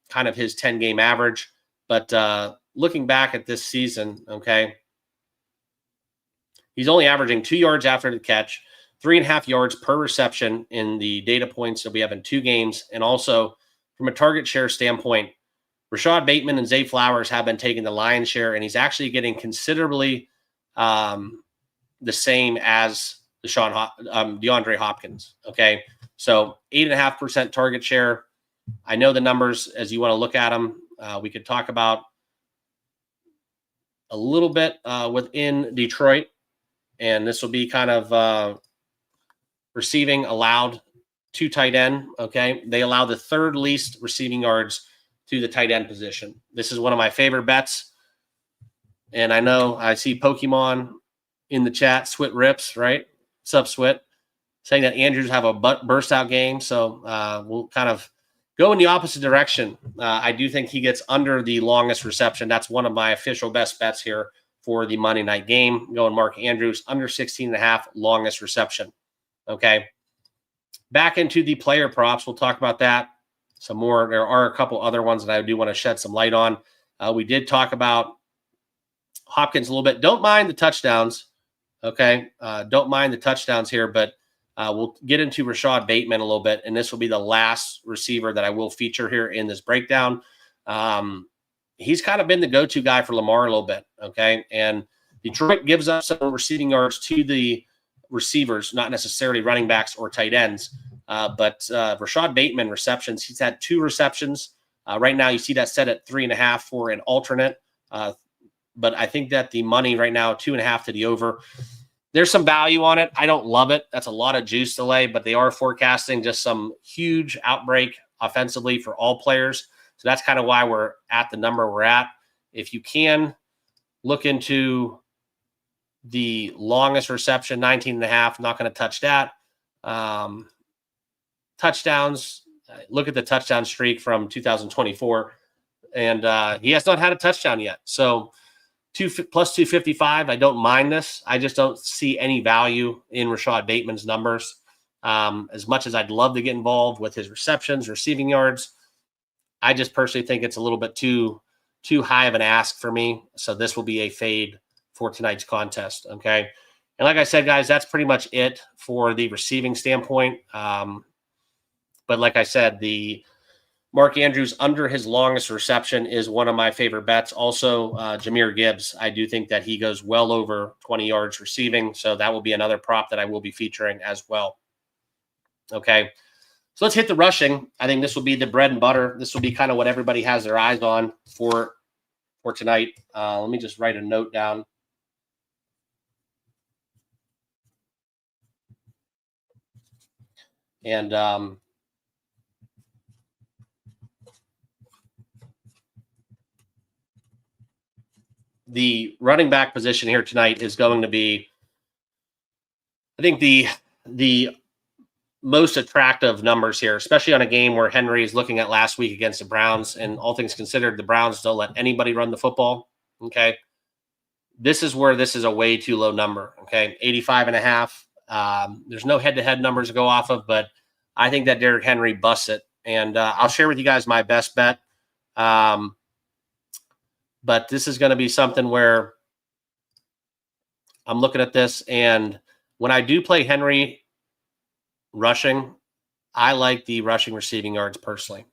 kind of his 10-game average. But looking back at this season, okay, he's only averaging 2 yards after the catch, 3.5 yards per reception in the data points that we have in 2 games. And also from a target share standpoint, Rashad Bateman and Zay Flowers have been taking the lion's share, and he's actually getting considerably the same as DeAndre Hopkins. Okay. So 8.5% target share. I know the numbers as you want to look at them. We could talk about a little bit within Detroit, and this will be kind of receiving allowed to tight end. Okay. They allow the 3rd least receiving yards to the tight end position. This is one of my favorite bets. And I know I see Pokemon in the chat, Swit Rips, right? What's up, Swit? Saying that Andrews have a burst out game. So we'll kind of go in the opposite direction. I do think he gets under the longest reception. That's one of my official best bets here for the Monday night game. Going Mark Andrews under 16.5, longest reception. Okay. Back into the player props. We'll talk about that some more. There are a couple other ones that I do want to shed some light on. We did talk about Hopkins a little bit. Don't mind the touchdowns. Okay. Don't mind the touchdowns here, but we'll get into Rashad Bateman a little bit, and this will be the last receiver that I will feature here in this breakdown. He's kind of been the go-to guy for Lamar a little bit, okay? And Detroit gives up some receiving yards to the receivers, not necessarily running backs or tight ends, but Rashad Bateman receptions, he's had 2 receptions. Right now you see that set at 3.5 for an alternate, but I think that the money right now, 2.5 to the over. There's some value on it. I don't love it. That's a lot of juice to lay, but they are forecasting just some huge outbreak offensively for all players. So that's kind of why we're at the number we're at. If you can look into the longest reception, 19.5, not going to touch that. Touchdowns, look at the touchdown streak from 2024, and he has not had a touchdown yet. So plus 255, I don't mind this. I just don't see any value in Rashad Bateman's numbers. As much as I'd love to get involved with his receptions, receiving yards, I just personally think it's a little bit too high of an ask for me. So this will be a fade for tonight's contest. Okay. And like I said, guys, that's pretty much it for the receiving standpoint. But like I said, the Mark Andrews under his longest reception is one of my favorite bets. Also, Jahmyr Gibbs, I do think that he goes well over 20 yards receiving. So that will be another prop that I will be featuring as well. Okay. So let's hit the rushing. I think this will be the bread and butter. This will be kind of what everybody has their eyes on for tonight. Let me just write a note down. And the running back position here tonight is going to be, I think, the most attractive numbers here, especially on a game where Henry is looking at last week against the Browns, and all things considered, the Browns don't let anybody run the football. Okay. This is where this is a way too low number. Okay. 85.5. There's no head-to-head numbers to go off of, but I think that Derrick Henry busts it. And I'll share with you guys my best bet. But this is going to be something where I'm looking at this, and when I do play Henry rushing, I like the rushing receiving yards personally,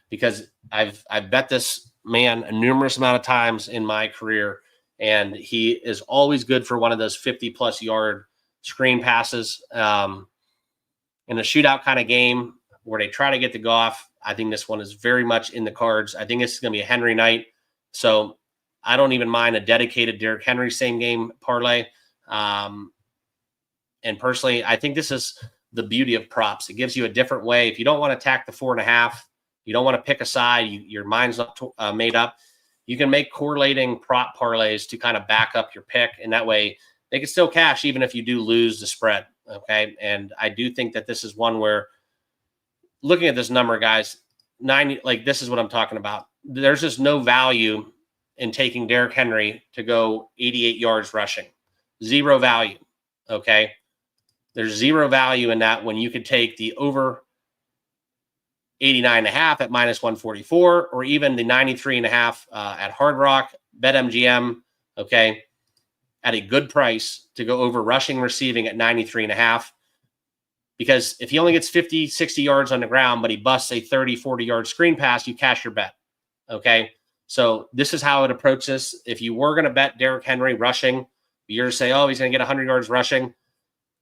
because I've bet this man a numerous amount of times in my career, and he is always good for one of those 50-plus yard screen passes. In a shootout kind of game where they try to get the Goff, I think this one is very much in the cards. I think this is going to be a Henry night. So I don't even mind a dedicated Derrick Henry same game parlay. And personally, I think this is the beauty of props. It gives you a different way. If you don't want to attack the 4.5, you don't want to pick a side, your mind's not made up, you can make correlating prop parlays to kind of back up your pick. And that way they can still cash even if you do lose the spread. Okay. And I do think that this is one where, looking at this number, guys, 90, like this is what I'm talking about. There's just no value in taking Derrick Henry to go 88 yards rushing. Zero value. Okay. There's zero value in that when you could take the over 89.5 at -144, or even the 93.5 at Hard Rock, BetMGM, okay, at a good price to go over rushing, receiving at 93.5. Because if he only gets 50, 60 yards on the ground, but he busts a 30, 40-yard screen pass, you cash your bet, okay? So this is how I would approach this. If you were going to bet Derrick Henry rushing, you're to say, oh, he's going to get 100 yards rushing.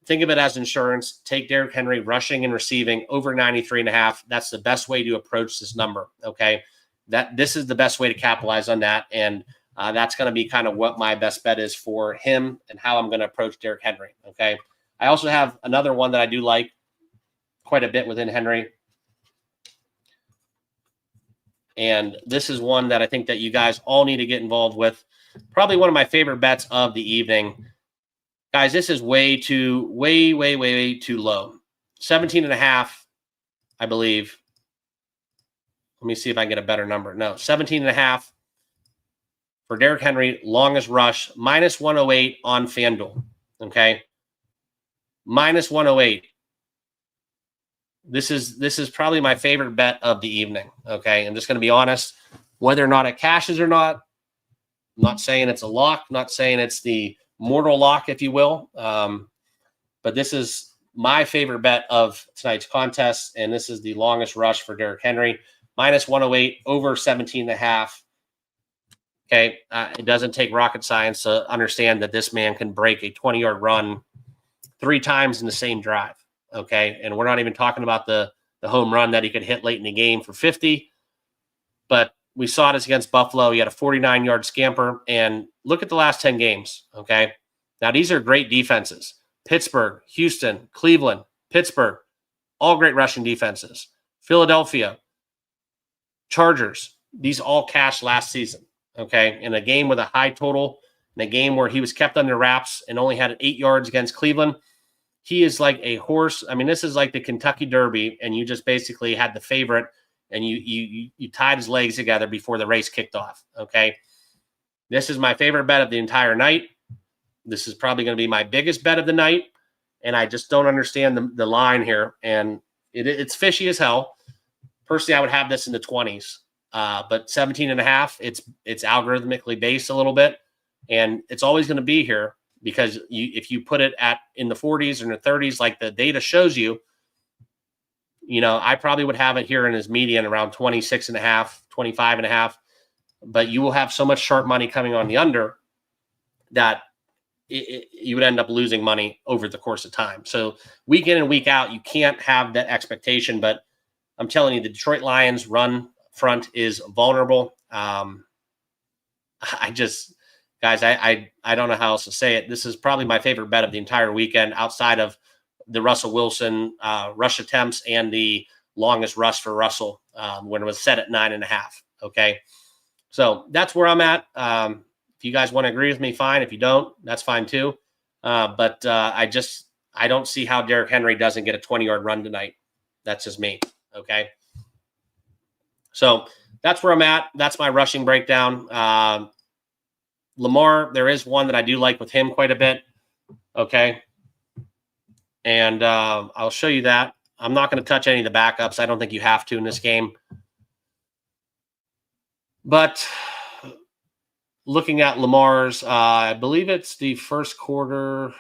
Think of it as insurance. Take Derrick Henry rushing and receiving over 93.5. That's the best way to approach this number, okay? This is the best way to capitalize on that, and that's going to be kind of what my best bet is for him and how I'm going to approach Derrick Henry, okay? I also have another one that I do like quite a bit within Henry. And this is one that I think that you guys all need to get involved with. Probably one of my favorite bets of the evening. Guys, this is way too low. 17.5, I believe. Let me see if I can get a better number. No, 17.5 for Derrick Henry, longest rush, -108 on FanDuel. Okay. -108. This is probably my favorite bet of the evening. Okay. I'm just going to be honest, whether or not it cashes or not. I'm not saying it's a lock, not saying it's the mortal lock, if you will. But this is my favorite bet of tonight's contest. And this is the longest rush for Derrick Henry, -108 over 17.5. Okay. It doesn't take rocket science to understand that this man can break a 20-yard run 3 times in the same drive. Okay. And we're not even talking about the home run that he could hit late in the game for 50. But we saw this against Buffalo. He had a 49-yard scamper. And look at the last 10 games. Okay. Now, these are great defenses. Pittsburgh, Houston, Cleveland, Pittsburgh, all great rushing defenses. Philadelphia, Chargers, these all cashed last season. Okay. In a game with a high total, in a game where he was kept under wraps and only had 8 yards against Cleveland, he is like a horse. I mean, this is like the Kentucky Derby, and you just basically had the favorite, and you tied his legs together before the race kicked off. Okay. This is my favorite bet of the entire night. This is probably going to be my biggest bet of the night, and I just don't understand the line here, and it's fishy as hell. Personally, I would have this in the 20s, but 17.5, it's algorithmically based a little bit, and it's always going to be here because if you put it in the 40s or in the 30s, like the data shows you, I probably would have it here in his median around 26.5, 25.5, but you will have so much sharp money coming on the under that you would end up losing money over the course of time. So week in and week out, you can't have that expectation, but I'm telling you, the Detroit Lions run front is vulnerable. Guys, I don't know how else to say it. This is probably my favorite bet of the entire weekend outside of the Russell Wilson rush attempts and the longest rush for Russell when it was set at 9.5. Okay. So that's where I'm at. If you guys want to agree with me, fine. If you don't, that's fine too. But I don't see how Derrick Henry doesn't get a 20-yard run tonight. That's just me. Okay. So that's where I'm at. That's my rushing breakdown. Lamar, there is one that I do like with him quite a bit. Okay. And I'll show you that. I'm not going to touch any of the backups. I don't think you have to in this game. But looking at Lamar's, I believe it's the first quarter.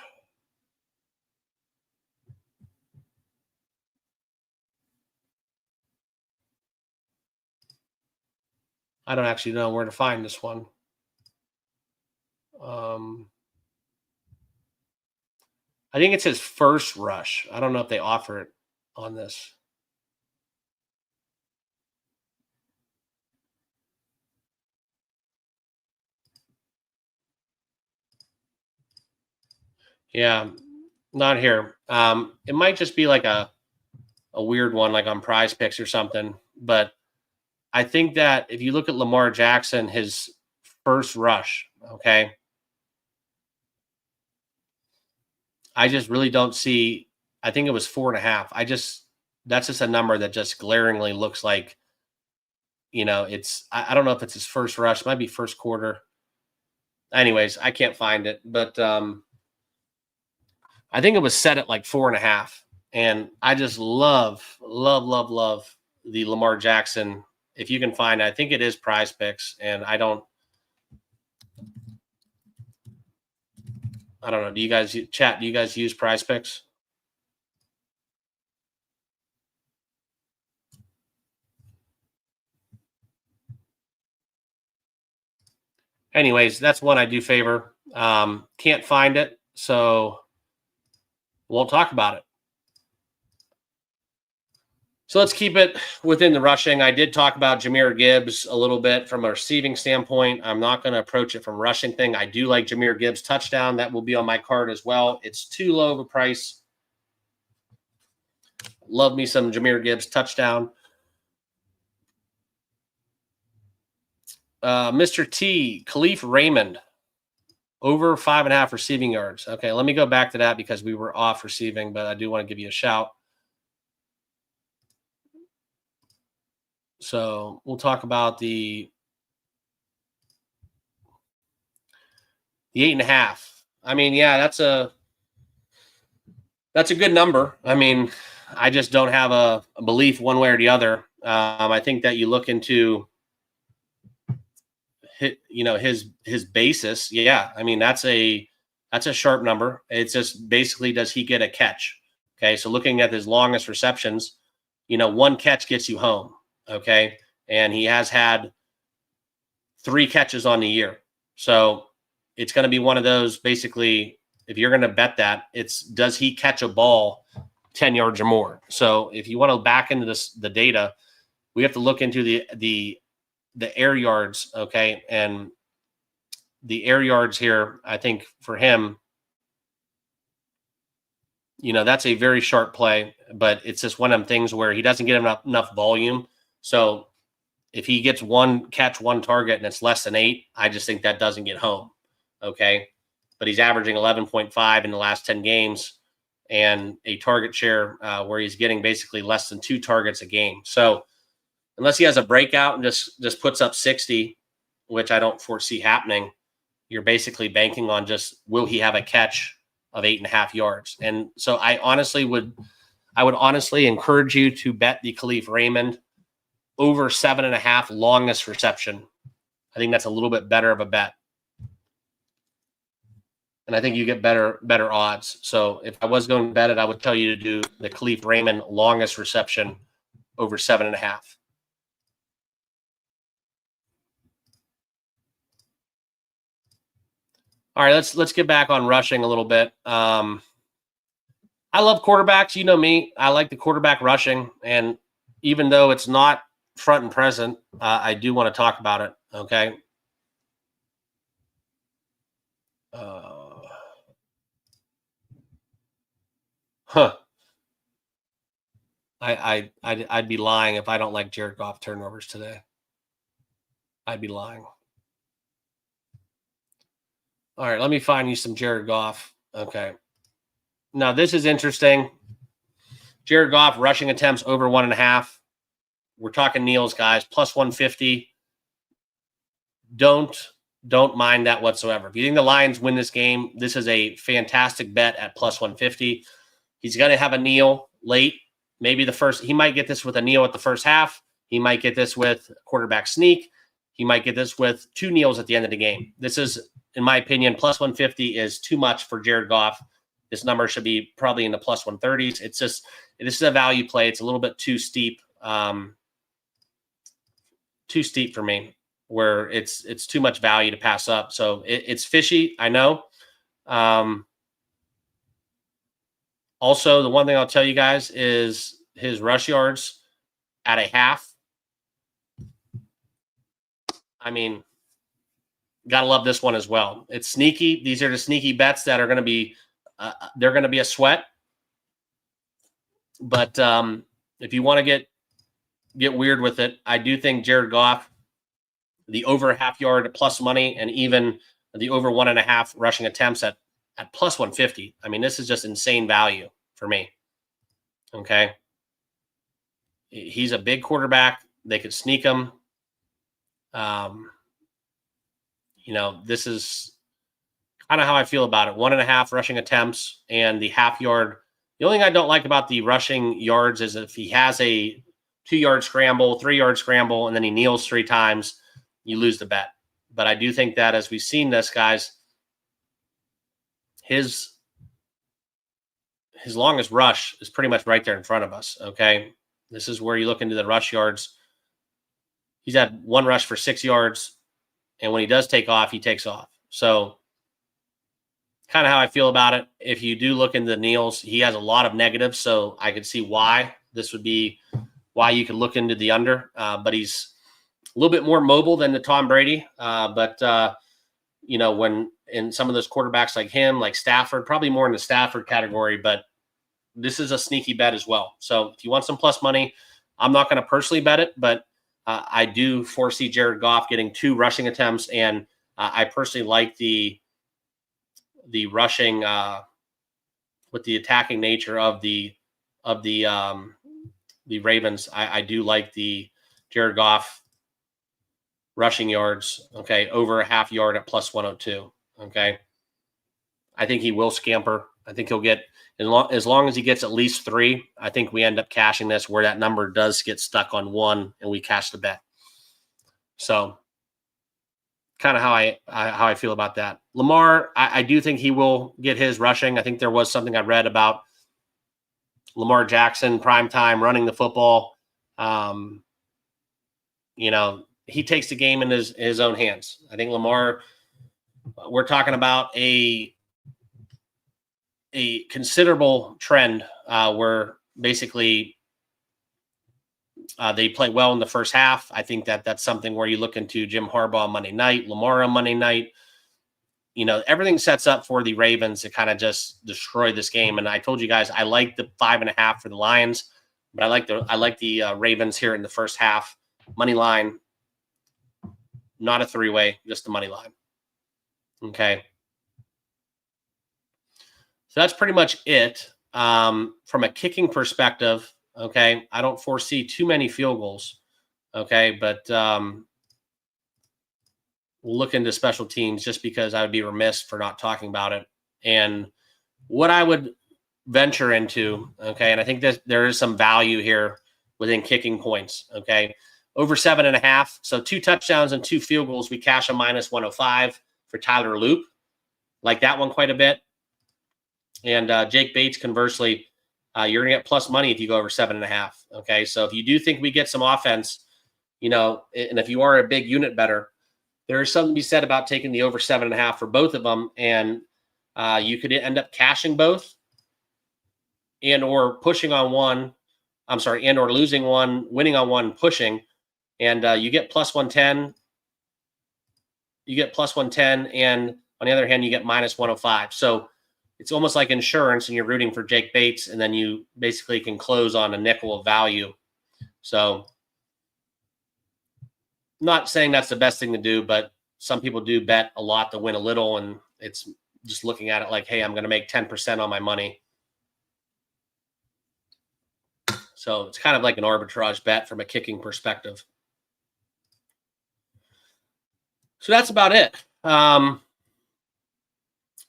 I don't actually know where to find this one. I think it's his first rush. I don't know if they offer it on this. Yeah, not here. It might just be like a weird one, like on Prize Picks or something. But I think that if you look at Lamar Jackson, his first rush, okay, I just really don't see. I think it was 4.5. That's just a number that just glaringly looks like, it's, I don't know if it's his first rush, it might be first quarter. Anyways, I can't find it, but I think it was set at like 4.5. And I just love, love, love, love the Lamar Jackson. If you can find it, I think it is Prize Picks, and I don't know. Do you guys chat? Do you guys use Prize Picks? Anyways, that's one I do favor. Can't find it, so won't talk about it. So let's keep it within the rushing. I did talk about Jahmyr Gibbs a little bit from a receiving standpoint. I'm not going to approach it from rushing thing. I do like Jahmyr Gibbs touchdown. That will be on my card as well. It's too low of a price. Love me some Jahmyr Gibbs touchdown. Mr. T, Khalif Raymond, over 5.5 receiving yards. Okay, let me go back to that because we were off receiving, but I do want to give you a shout. So we'll talk about the 8.5. I mean, yeah, that's a good number. I mean, I just don't have a belief one way or the other. I think that you look into his basis. Yeah, I mean that's a sharp number. It's just basically, does he get a catch? Okay, so looking at his longest receptions, one catch gets you home. Okay, and he has had 3 catches on the year. So it's going to be one of those, basically, if you're going to bet that, it's, does he catch a ball 10 yards or more? So if you want to back into the data, we have to look into the air yards, okay? And the air yards here, I think for him, that's a very sharp play, but it's just one of them things where he doesn't get enough volume. So if he gets 1 catch, 1 target, and it's less than 8, I just think that doesn't get home. Okay. But he's averaging 11.5 in the last 10 games and a target share where he's getting basically less than 2 targets a game. So unless he has a breakout and just puts up 60, which I don't foresee happening, you're basically banking on just, will he have a catch of 8.5 yards? And so I would honestly encourage you to bet the Khalif Raymond over 7.5 longest reception. I think that's a little bit better of a bet. And I think you get better odds. So if I was going to bet it, I would tell you to do the Khalif Raymond longest reception over 7.5. All right, let's get back on rushing a little bit. I love quarterbacks. You know me. I like the quarterback rushing. And even though it's not front and present, I do want to talk about it. Okay. I'd be lying if I don't like Jared Goff turnovers today. I'd be lying. All right, let me find you some Jared Goff. Okay. Now this is interesting. Jared Goff rushing attempts over 1.5. We're talking Neil's guys, plus 150. Don't mind that whatsoever. If you think the Lions win this game, this is a fantastic bet at plus 150. He's going to have a kneel late. Maybe he might get this with a kneel at the first half. He might get this with quarterback sneak. He might get this with 2 kneels at the end of the game. This is, in my opinion, plus 150 is too much for Jared Goff. This number should be probably in the plus 130s. It's just, this is a value play. It's a little bit too steep for me, where it's too much value to pass up. So it's fishy, I know. Also, the one thing I'll tell you guys is his rush yards at a half. I mean, gotta love this one as well. It's sneaky. These are the sneaky bets that are going to be they're going to be a sweat. But if you want to get weird with it, I do think Jared Goff, the over half yard at plus money, and even the over 1.5 rushing attempts at plus 150. I mean, this is just insane value for me. Okay. He's a big quarterback. They could sneak him. This is kind of how I feel about it. 1.5 rushing attempts and the half yard. The only thing I don't like about the rushing yards is if he has a 2-yard scramble, 3-yard scramble, and then he kneels 3 times, you lose the bet. But I do think that as we've seen this, guys, his longest rush is pretty much right there in front of us, okay? This is where you look into the rush yards. He's had 1 rush for 6 yards, and when he does take off, he takes off. So kind of how I feel about it. If you do look into the kneels, he has a lot of negatives, so I could see why this would be why you could look into the under. But he's a little bit more mobile than the Tom Brady. When in some of those quarterbacks like him, like Stafford, probably more in the Stafford category, but this is a sneaky bet as well. So if you want some plus money, I'm not going to personally bet it, but I do foresee Jared Goff getting 2 rushing attempts, and I personally like the rushing with the attacking nature of the Ravens. I do like the Jared Goff rushing yards, okay, over a half yard at plus 102, okay. I think he will scamper. I think he'll get, as long as he gets at least 3, I think we end up cashing this where that number does get stuck on 1 and we cash the bet. So kind of how I feel about that. Lamar, I do think he will get his rushing. I think there was something I read about Lamar Jackson, primetime, running the football. He takes the game in his own hands. I think Lamar, we're talking about a considerable trend where basically they play well in the first half. I think that's something where you look into Jim Harbaugh on Monday night, Lamar on Monday night. Everything sets up for the Ravens to kind of just destroy this game. And I told you guys, I like the 5.5 for the Lions, but I like the Ravens here in the first half. Money line, not a 3-way, just the money line. Okay. So that's pretty much it. From a kicking perspective, okay, I don't foresee too many field goals. Okay, but we'll look into special teams just because I would be remiss for not talking about it. And what I would venture into, okay, and I think that there is some value here within kicking points, okay, over 7.5. So 2 touchdowns and 2 field goals, we cash a minus 105 for Tyler Loop. Like that one quite a bit. And Jake Bates, conversely, you're going to get plus money if you go over 7.5. Okay, so if you do think we get some offense, and if you are a big unit better, there is something to be said about taking the over 7.5 for both of them, and you could end up cashing both, and or pushing on one. I'm sorry, and or losing one, winning on one, pushing, and you get plus 110. You get plus 110, and on the other hand, you get minus 105. So it's almost like insurance, and you're rooting for Jake Bates, and then you basically can close on a nickel of value. So not saying that's the best thing to do, but some people do bet a lot to win a little, and it's just looking at it like, hey, I'm going to make 10% on my money. So it's kind of like an arbitrage bet from a kicking perspective. So that's about it.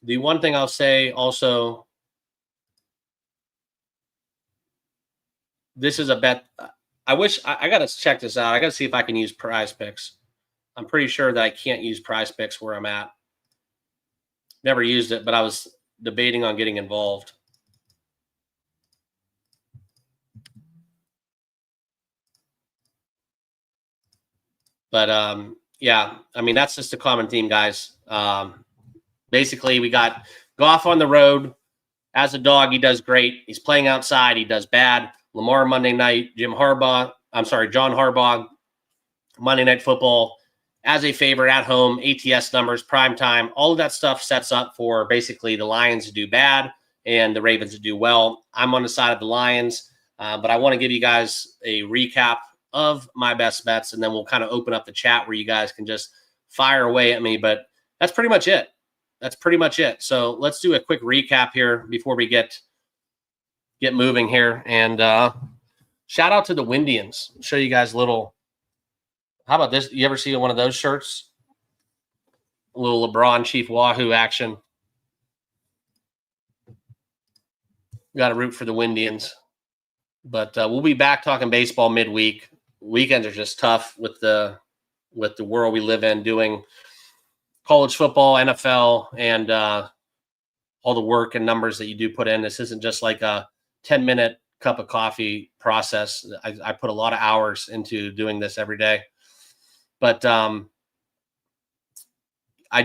The one thing I'll say also, this is a bet. I wish I got to check this out. I got to see if I can use Prize Picks. I'm pretty sure that I can't use Prize Picks where I'm at. Never used it, but I was debating on getting involved. But yeah, I mean, that's just a common theme, guys. Basically, we got Goff on the road. As a dog, he does great. He's playing outside. He does bad. Lamar Monday night. John Harbaugh, Monday Night Football. as a favorite at home, ATS numbers, prime time, all of that stuff sets up for basically the Lions to do bad and the Ravens to do well. I'm on the side of the Lions, but I want to give you guys a recap of my best bets, and then we'll kind of open up the chat where you guys can just fire away at me. But that's pretty much it. That's pretty much it. So let's do a quick recap here before we get moving here. And shout out to the Windians. I'll show you guys a little. How about this? You ever see one of those shirts? A little LeBron Chief Wahoo action. Got to root for the Windians. But we'll be back talking baseball midweek. Weekends are just tough with the world we live in, doing college football, NFL, and all the work and numbers that you do put in. This isn't just like a 10-minute cup of coffee process. I put a lot of hours into doing this every day. But I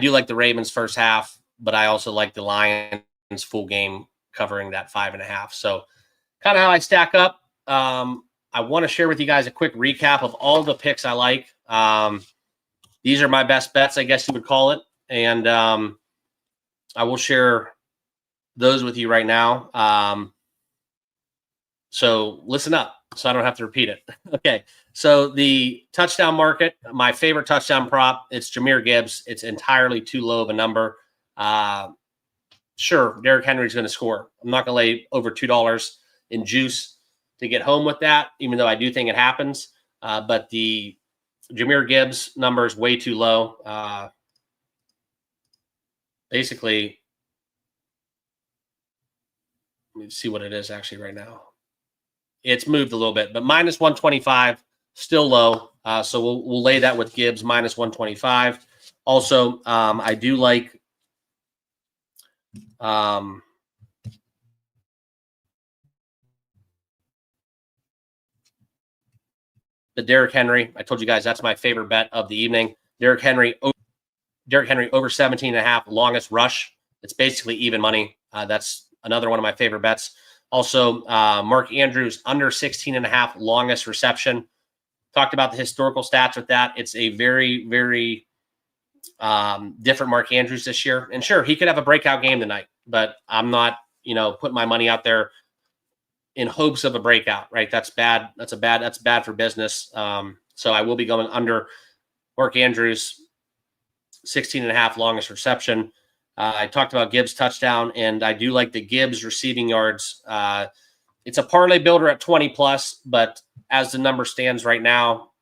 do like the Ravens first half, but I also like the Lions full game covering that 5.5. So kind of how I stack up. I want to share with you guys a quick recap of all the picks I like. These are my best bets, I guess you would call it. And I will share those with you right now. So listen up so I don't have to repeat it. Okay. So the touchdown market, my favorite touchdown prop, it's Jahmyr Gibbs. It's entirely too low of a number. Sure, Derrick Henry's going to score. I'm not going to lay over $2 in juice to get home with that, even though I do think it happens. But the Jahmyr Gibbs number is way too low. Basically, let me see what it is actually right now. It's moved a little bit, but minus 125, still low. So we'll lay that with Gibbs, minus 125. Also, I do like the Derrick Henry. I told you guys that's my favorite bet of the evening. Derrick Henry over 17.5, longest rush. It's basically even money. That's another one of my favorite bets. Also, Mark Andrews under 16.5, longest reception. Talked about the historical stats with that. It's a very, very different Mark Andrews this year. And sure, he could have a breakout game tonight, but I'm not, putting my money out there in hopes of a breakout, right? That's bad. That's bad for business. So I will be going under Mark Andrews, 16.5, longest reception. I talked about Gibbs touchdown, and I do like the Gibbs receiving yards. It's a parlay builder at 20 plus, but as the number stands right now,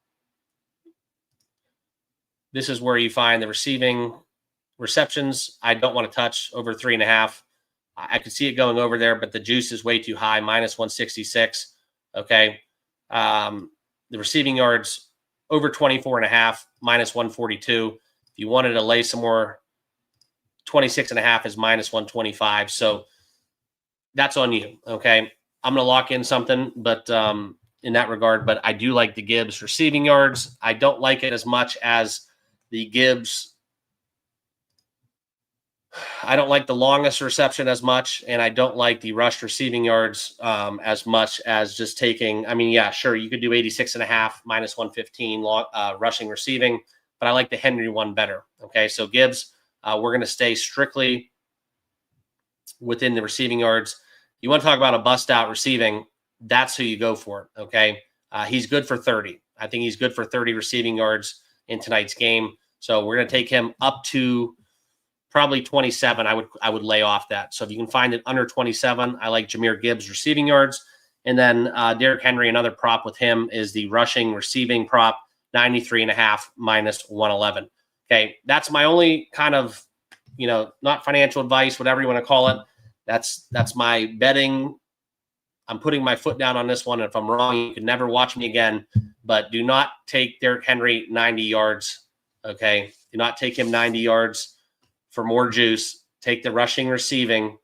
this is where you find the receiving receptions. I don't want to touch over 3.5. I could see it going over there, but the juice is way too high, minus 166. Okay. The receiving yards over 24.5, minus 142. If you wanted to lay some more, 26.5 is minus 125. So that's on you. Okay. I'm going to lock in something, but in that regard, but I do like the Gibbs receiving yards. I don't like it as much as the Gibbs. I don't like the longest reception as much, and I don't like the rushed receiving yards as much as just taking. I mean, yeah, sure, you could do 86.5, minus 115 rushing receiving, but I like the Henry one better. Okay, so Gibbs, we're going to stay strictly within the receiving yards. You want to talk about a bust out receiving, that's who you go for. Okay, he's good for 30. I think he's good for 30 receiving yards in tonight's game. So we're going to take him up to probably 27. I would lay off that. So if you can find it under 27, I like Jahmyr Gibbs receiving yards. And then Derrick Henry, another prop with him is the rushing receiving prop, 93.5, minus 111. Okay, that's my only kind of, not financial advice, whatever you want to call it. That's my betting. I'm putting my foot down on this one. If I'm wrong, you can never watch me again. But do not take Derrick Henry 90 yards. Okay, do not take him 90 yards for more juice. Take the rushing receiving,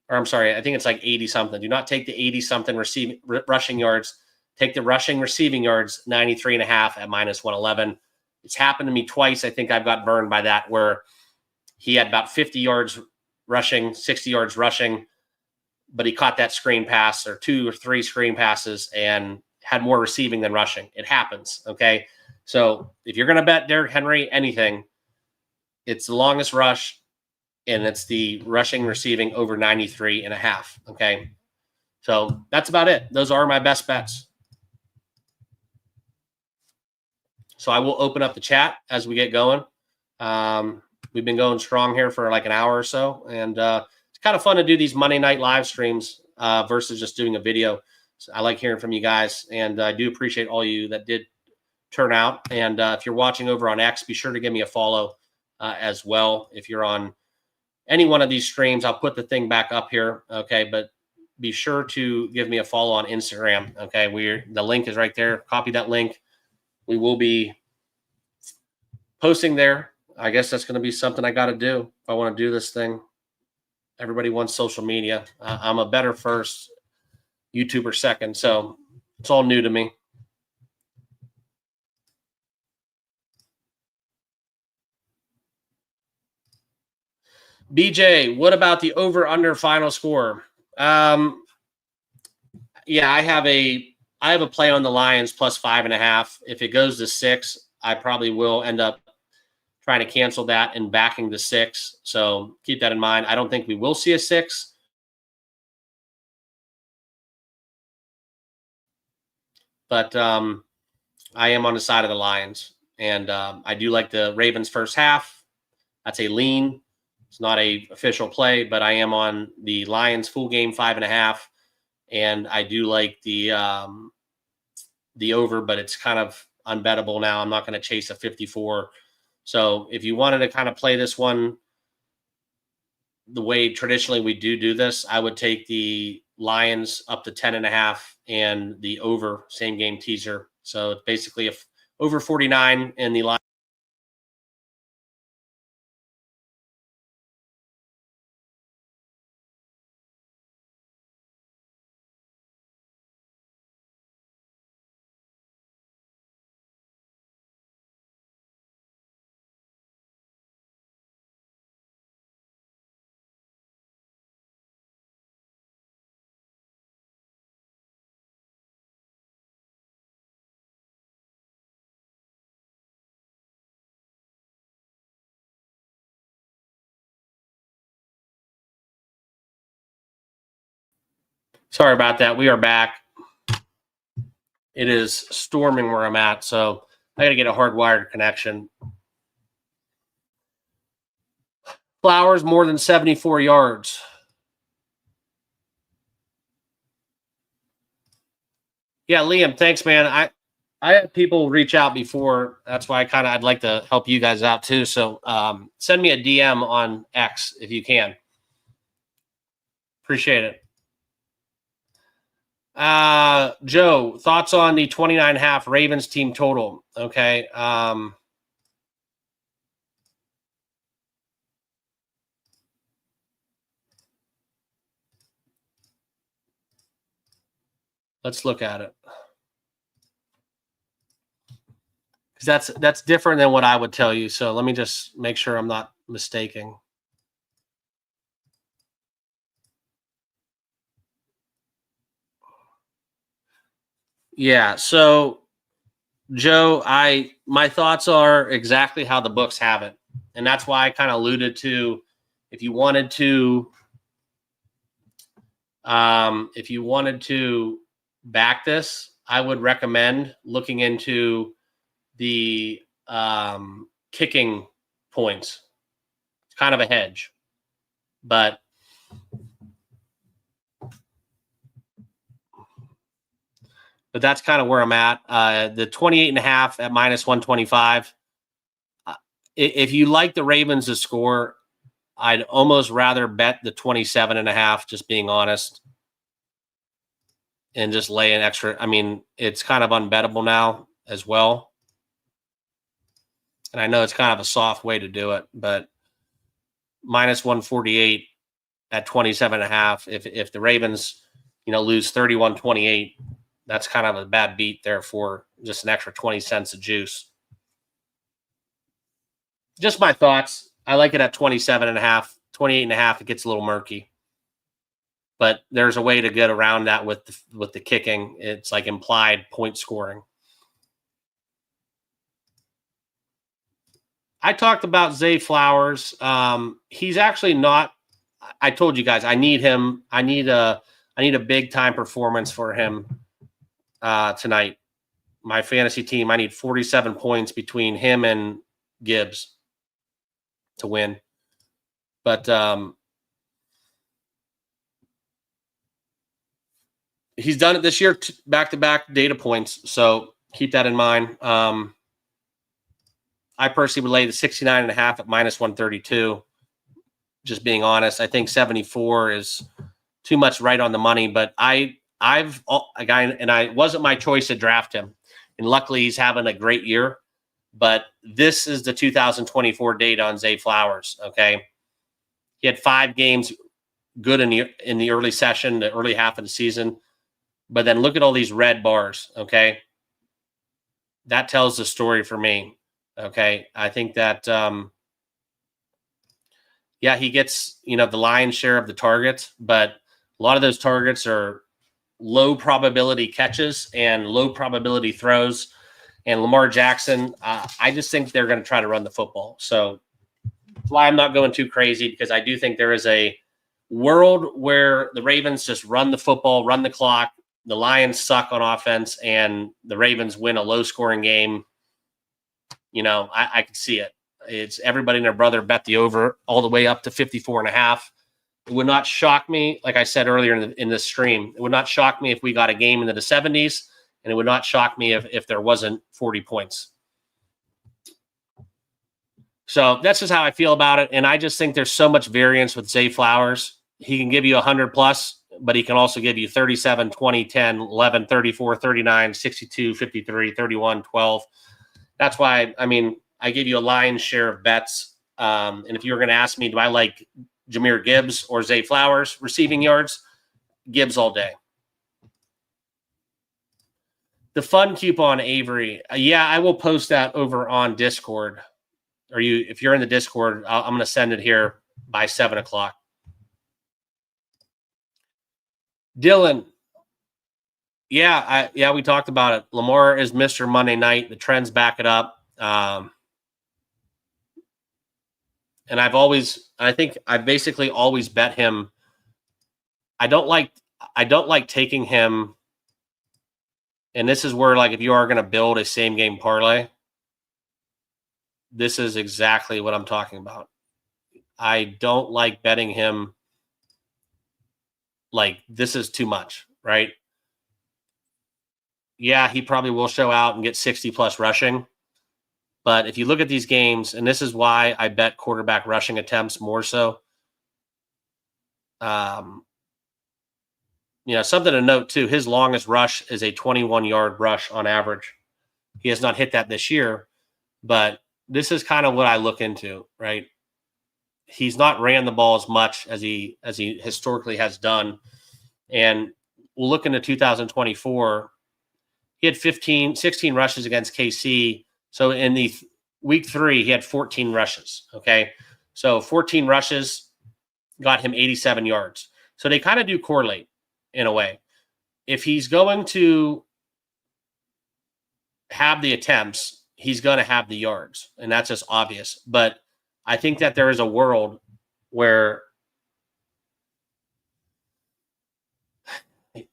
or I'm sorry, I think it's like 80 something. Do not take the 80 something rushing yards. Take the rushing receiving yards, 93.5 at minus 111. It's happened to me twice. I think I've got burned by that, where he had about 50 yards rushing, 60 yards rushing, but he caught that screen pass or 2 or 3 screen passes and had more receiving than rushing. It happens. Okay. So if you're going to bet Derrick Henry anything, it's the longest rush, and it's the rushing receiving over 93.5. Okay. So that's about it. Those are my best bets. So I will open up the chat as we get going. We've been going strong here for like an hour or so, and it's kind of fun to do these Monday night live streams versus just doing a video. So I like hearing from you guys, and I do appreciate all you that did turn out. And if you're watching over on X, be sure to give me a follow as well. If you're on any one of these streams, I'll put the thing back up here. Okay, but be sure to give me a follow on Instagram. Okay, the link is right there. Copy that link. We will be posting there. I guess that's going to be something I got to do if I want to do this thing. Everybody wants social media. I'm a Bettor first, YouTuber second, so it's all new to me. BJ, what about the over/under final score? Yeah, I have a play on the Lions plus 5.5. If it goes to 6, I probably will end up trying to cancel that and backing the 6. So keep that in mind. I don't think we will see a 6. But I am on the side of the Lions. And I do like the Ravens first half. That's a lean. It's not a official play, but I am on the Lions full game 5.5. And I do like the over, but it's kind of unbettable now. I'm not going to chase a 54. So if you wanted to kind of play this one the way traditionally we do this, I would take the Lions up to 10.5 and the over same game teaser. So it's basically over 49 in the Lions. Sorry about that. We are back. It is storming where I'm at, so I got to get a hardwired connection. Flowers more than 74 yards. Yeah, Liam, thanks, man. I had people reach out before. That's why I'd like to help you guys out too. So send me a DM on X if you can. Appreciate it. Joe, thoughts on the 29.5 Ravens team total? Okay. Let's look at it. Because that's different than what I would tell you. So let me just make sure I'm not mistaking. Yeah. So Joe, my thoughts are exactly how the books have it. And that's why I kind of alluded to if you wanted to back this, I would recommend looking into the kicking points. It's kind of a hedge, but that's kind of where I'm at. The 28.5 at minus 125. If you like the Ravens to score, I'd almost rather bet the 27.5, just being honest, and just lay an extra. I mean, it's kind of unbettable now as well. And I know it's kind of a soft way to do it, but minus 148 at 27.5. If the Ravens, lose 31-28, that's kind of a bad beat there for just an extra 20 cents of juice. Just my thoughts. I like it at 27.5, 28.5. It gets a little murky, but there's a way to get around that with the kicking. It's like implied point scoring. I talked about Zay Flowers. He's actually not. I told you guys I need him. I need a big time performance for him tonight. My fantasy team. I need 47 points between him and Gibbs to win. But he's done it this year, back-to-back data points. So keep that in mind. I personally would lay the 69.5 at minus 132. Just being honest, I think 74 is too much right on the money. But I wasn't my choice to draft him, and luckily he's having a great year. But this is the 2024 data on Zay Flowers. Okay, he had 5 games good in the early session, the early half of the season. But then look at all these red bars. Okay, that tells the story for me. Okay, I think that he gets the lion's share of the targets, but a lot of those targets are low probability catches and low probability throws. And Lamar Jackson, I just think they're going to try to run the football. So that's why I'm not going too crazy, because I do think there is a world where the Ravens just run the football, run the clock. The Lions suck on offense, and the Ravens win a low-scoring game. I could see it. It's everybody and their brother bet the over all the way up to 54.5. It would not shock me, like I said earlier in this stream, it would not shock me if we got a game into the 70s, and it would not shock me if there wasn't 40 points. So that's just how I feel about it, and I just think there's so much variance with Zay Flowers. He can give you 100+, but he can also give you 37, 20, 10, 11, 34, 39, 62, 53, 31, 12. That's why, I gave you a lion's share of bets. And if you were going to ask me, do I like Jahmyr Gibbs or Zay Flowers receiving yards? Gibbs all day. The fun coupon, Avery. I will post that over on Discord. If you're in the Discord, I'm going to send it here by 7 o'clock. Dylan. We talked about it. Lamar is Mr. Monday Night. The trends back it up. And I think I've basically always bet him. I don't like taking him. And this is where, if you are going to build a same game parlay, this is exactly what I'm talking about. I don't like betting him. This is too much, right? Yeah, he probably will show out and get 60+ rushing. But if you look at these games, and this is why I bet quarterback rushing attempts more so. Something to note too, his longest rush is a 21-yard rush on average. He has not hit that this year, but this is kind of what I look into, right? He's not ran the ball as much as he historically has done. And we'll look into 2024. He had 16 rushes against KC. So in the week 3, he had 14 rushes. Okay. So 14 rushes got him 87 yards. So they kind of do correlate in a way. If he's going to have the attempts, he's going to have the yards. And that's just obvious. But I think that there is a world where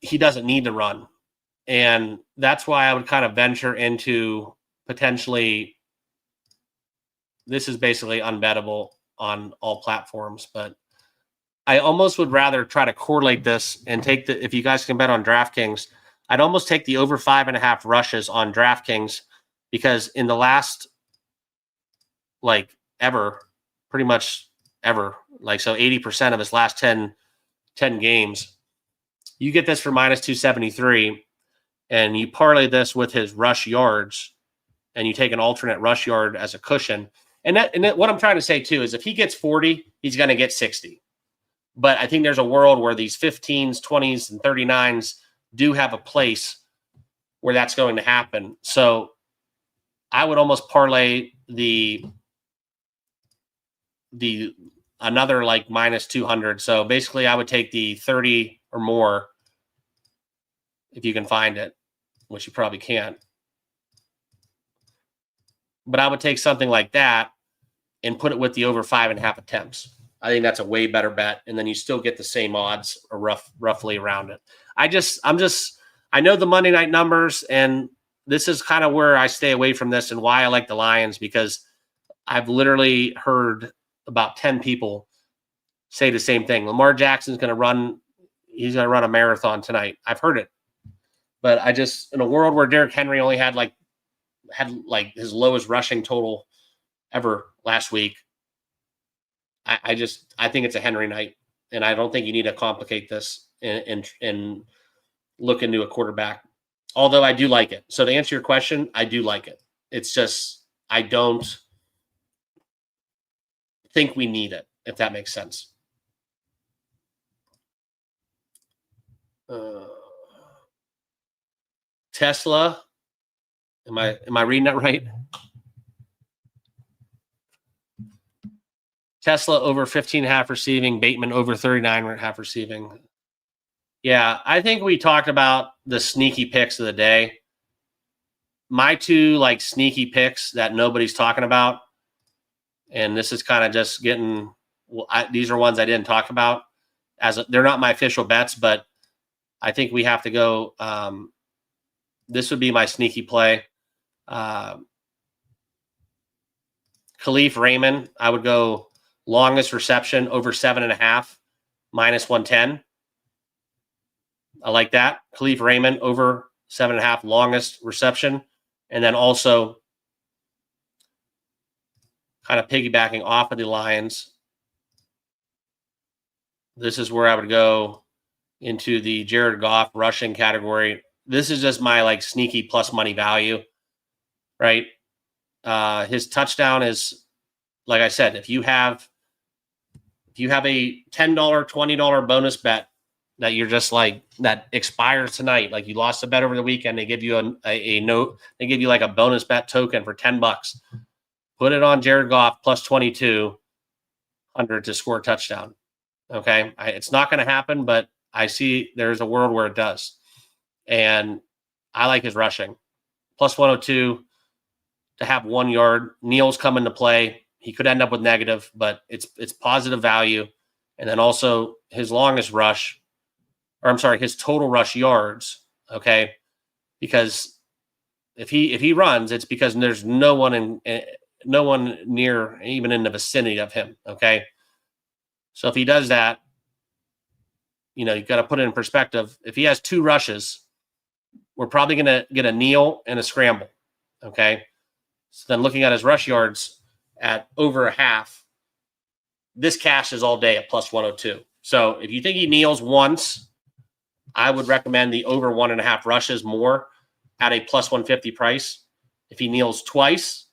he doesn't need to run. And that's why I would kind of venture into potentially, this is basically unbettable on all platforms, but I almost would rather try to correlate this and take if you guys can bet on DraftKings, I'd almost take the over 5.5 rushes on DraftKings, because in the last, pretty much ever, so 80% of his last 10 games, you get this for minus 273. And you parlay this with his rush yards, and you take an alternate rush yard as a cushion. And what I'm trying to say too is if he gets 40, he's going to get 60. But I think there's a world where these 15s, 20s, and 39s do have a place where that's going to happen. So I would almost parlay the another minus 200. So basically I would take the 30 or more if you can find it, which you probably can't. But I would take something like that and put it with the over 5.5 attempts. I think that's a way better bet, and then you still get the same odds or roughly around it. I know the Monday night numbers, and this is kind of where I stay away from this and why I like the Lions, because I've literally heard about 10 people say the same thing. Lamar Jackson's going to run. He's going to run a marathon tonight. I've heard it, but I just, in a world where Derrick Henry only had his lowest rushing total ever last week, I think it's a Henry night, and I don't think you need to complicate this and look into a quarterback. Although I do like it. So to answer your question, I do like it. It's just I don't think we need it, if that makes sense. Tesla. Am I reading that right? Tesla over 15.5 receiving, Bateman over 39.5 receiving. Yeah, I think we talked about the sneaky picks of the day. My two sneaky picks that nobody's talking about, and this is kind of just getting. These are ones I didn't talk about, they're not my official bets, but I think we have to go. This would be my sneaky play. Khalif Raymond, I would go longest reception over 7.5, -110. I like that. Khalif Raymond over 7.5 longest reception. And then also kind of piggybacking off of the Lions. This is where I would go into the Jared Goff rushing category. This is just my sneaky plus money value, right? His touchdown is, like I said, if you have a $10, $20 bonus bet that you're just that expires tonight, you lost a bet over the weekend, they give you a note, they give you a bonus bet token for $10. Put it on Jared Goff plus 2,200 to score a touchdown. Okay, it's not going to happen, but I see there's a world where it does, and I like his rushing plus 102 to have 1 yard. Neal's come into play. He could end up with negative, but it's positive value. And then also his longest rush, his total rush yards. Okay, because if he runs, it's because there's no one near, even in the vicinity of him. Okay, so if he does that, you got to put it in perspective. If he has 2 rushes, we're probably going to get a kneel and a scramble. Okay, so then looking at his rush yards at over a half, this cash is all day at plus 102. So if you think he kneels once, I would recommend the over 1.5 rushes more at a plus 150 price. If he kneels twice,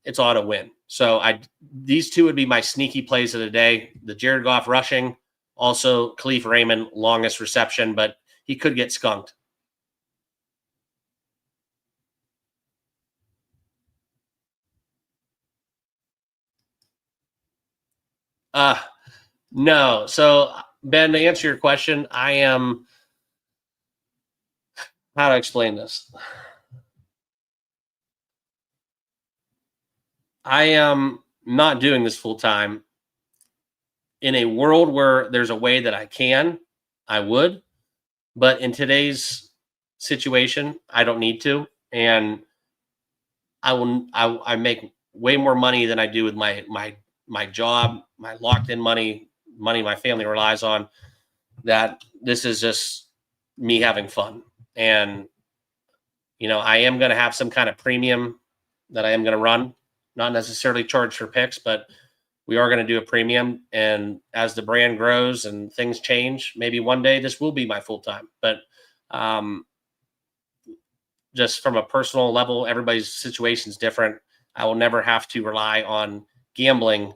it's auto win. So these two would be my sneaky plays of the day. The Jared Goff rushing, also Khalif Raymond longest reception, but he could get skunked. No. So Ben, to answer your question, how to explain this? I am not doing this full time. In a world where there's a way that I would, but in today's situation, I don't need to, and I make way more money than I do with my job, my locked in money my family relies on. That this is just me having fun, and I am going to have some kind of premium that I am going to run, not necessarily charge for picks, but we are going to do a premium. And as the brand grows and things change, maybe one day this will be my full time. But just from a personal level, everybody's situation is different. I will never have to rely on gambling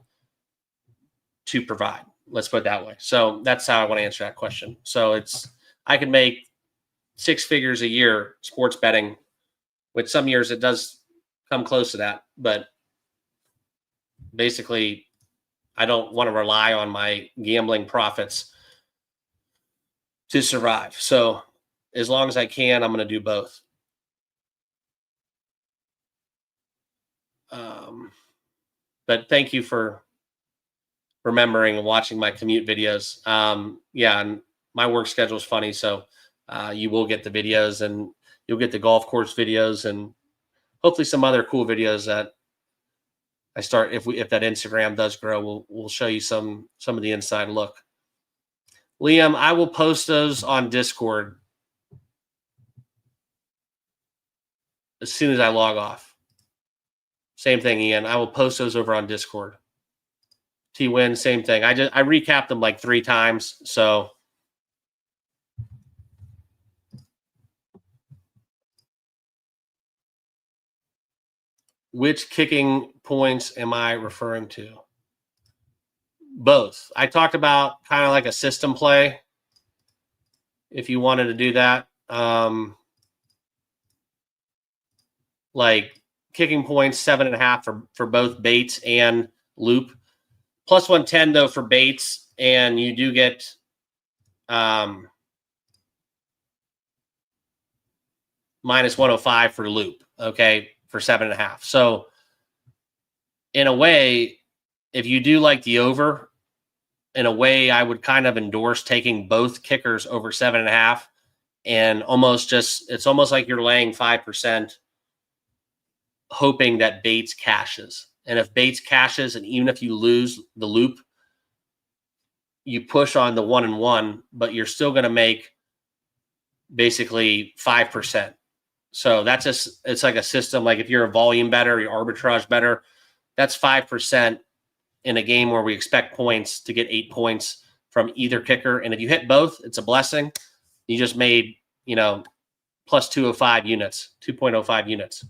to provide. Let's put it that way. So that's how I want to answer that question. So I can make 6 figures a year sports betting, which some years it does come close to that. But basically, I don't want to rely on my gambling profits to survive. So as long as I can, I'm going to do both. But thank you for remembering and watching my commute videos. Yeah, and my work schedule is funny, so you will get the videos, and you'll get the golf course videos, and hopefully some other cool videos that I start. If that Instagram does grow, we'll show you some of the inside look. Liam, I will post those on Discord as soon as I log off. Same thing, Ian. I will post those over on Discord. T-Win, same thing. I recapped them like 3 times. So which kicking points am I referring to? Both. I talked about kind of like a system play. If you wanted to do that, like kicking points 7.5 for both Bates and Loop. Plus 110 though for Bates, and you do get minus 105 for Loop. Okay, for 7.5. So in a way, if you do like the over, in a way, I would kind of endorse taking both kickers over 7.5, and it's almost like you're laying 5%, hoping that Bates cashes. And if Bates cashes, and even if you lose the Loop, you push on the 1-1, but you're still going to make basically 5%. So it's like a system. Like if you're a volume better, your arbitrage better, that's 5% in a game where we expect points to get 8 points from either kicker. And if you hit both, it's a blessing. You just made, plus 205 units, 2.05 units.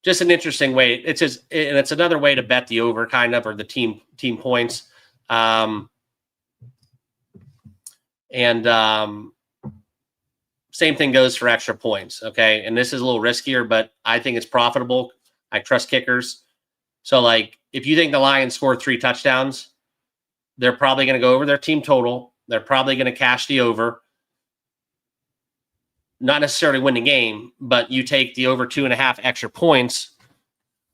Just an interesting way. And it's another way to bet the over, kind of, or the team points. Same thing goes for extra points. Okay, and this is a little riskier, but I think it's profitable. I trust kickers. So, like, if you think the Lions score 3 touchdowns, they're probably going to go over their team total. They're probably going to cash the over. Not necessarily win the game, but you take the over 2.5 extra points,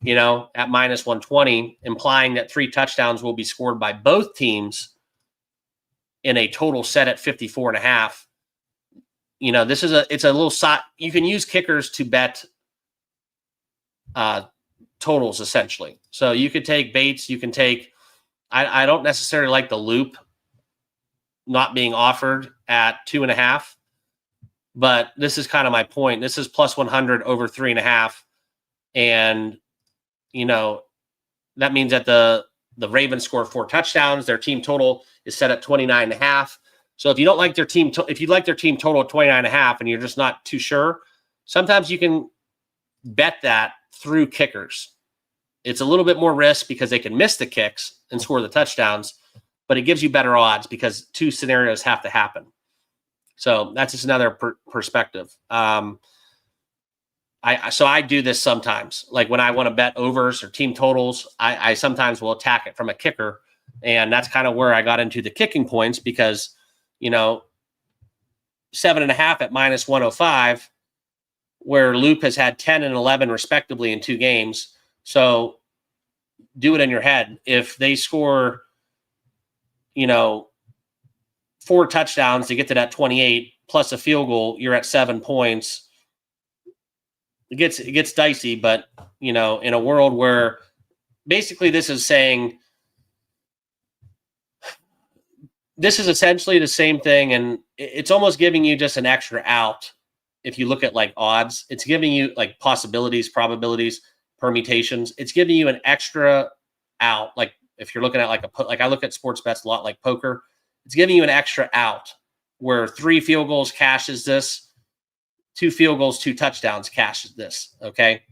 at minus 120, implying that 3 touchdowns will be scored by both teams in a total set at 54.5. It's a little you can use kickers to bet totals essentially. So you could take Bates, you can take, I don't necessarily like the Loop not being offered at 2.5. But this is kind of my point. This is plus 100 over 3.5. And, that means that the Ravens score 4 touchdowns. Their team total is set at 29.5. So if you don't like their team, if you like their team total at 29.5 and you're just not too sure, sometimes you can bet that through kickers. It's a little bit more risk because they can miss the kicks and score the touchdowns, but it gives you better odds because 2 scenarios have to happen. So that's just another perspective. So I do this sometimes. Like when I want to bet overs or team totals, I sometimes will attack it from a kicker. And that's kind of where I got into the kicking points because, 7.5 at minus 105, where Loop has had 10 and 11 respectively in 2 games. So do it in your head. If they score, 4 touchdowns to get to that 28 plus a field goal, you're at 7 points. It gets dicey, but in a world where basically this is saying this is essentially the same thing, and it's almost giving you just an extra out. If you look at like odds, it's giving you like possibilities, probabilities, permutations. It's giving you an extra out. Like if you're looking at like I look at sports bets a lot like poker. It's giving you an extra out where 3 field goals cashes this, 2 field goals, 2 touchdowns cashes this. Okay.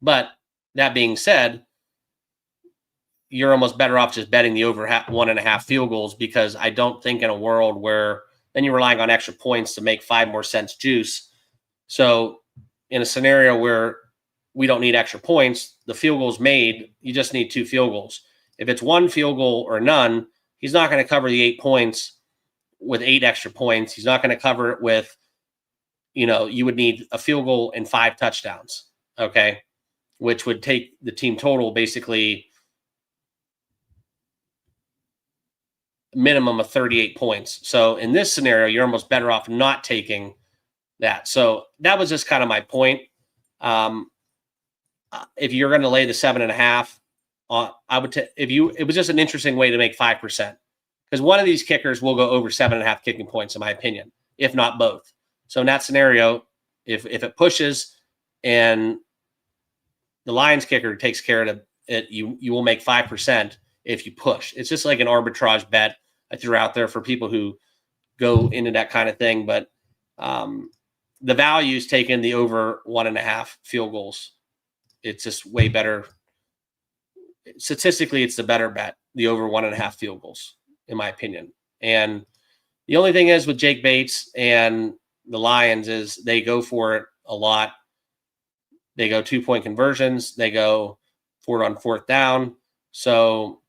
But that being said, you're almost better off just betting the over 1.5 field goals because I don't think in a world where then you're relying on extra points to make 5 more cents juice. So in a scenario where we don't need extra points, the field goals made, you just need 2 field goals. If it's 1 field goal or none, he's not going to cover the 8 points with 8 extra points. He's not going to cover it with, you would need a field goal and 5 touchdowns, okay, which would take the team total basically minimum of 38 points. So in this scenario, you're almost better off not taking that. So that was just kind of my point. If you're going to lay the 7.5, I would it was just an interesting way to make 5%, because one of these kickers will go over 7.5 kicking points, in my opinion, if not both. So in that scenario, if it pushes and the Lions kicker takes care of it, you will make 5% if you push. It's just like an arbitrage bet I threw out there for people who go into that kind of thing. But the value is taking the over 1.5 field goals. It's just way better. Statistically, it's the better bet, the over 1.5 field goals, in my opinion. And the only thing is with Jake Bates and the Lions is they go for it a lot. They go 2-point conversions. They go for it on 4th down. So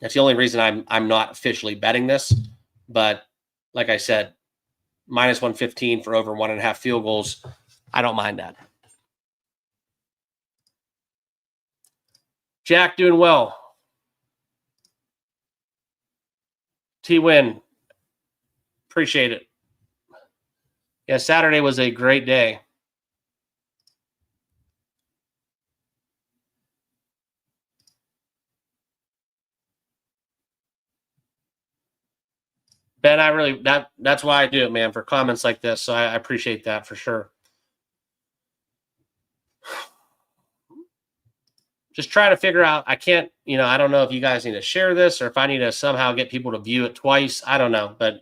that's the only reason I'm not officially betting this. But like I said, minus 115 for over 1.5 field goals, I don't mind that. Jack doing well. T-Win. Appreciate it. Yeah, Saturday was a great day. Ben, that's why I do it, man, for comments like this. So I appreciate that for sure. Just try to figure out, I can't, I don't know if you guys need to share this or if I need to somehow get people to view it twice. I don't know, but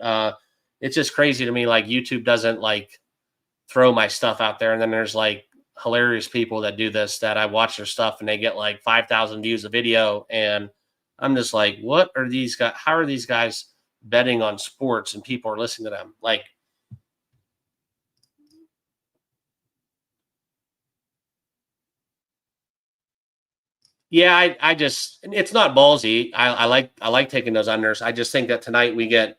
it's just crazy to me. Like YouTube doesn't throw my stuff out there. And then there's hilarious people that do this, that I watch their stuff and they get 5,000 views a video. And I'm just like, what are these guys? How are these guys betting on sports and people are listening to them? Yeah, I just, it's not ballsy. I like taking those unders. I just think that tonight we get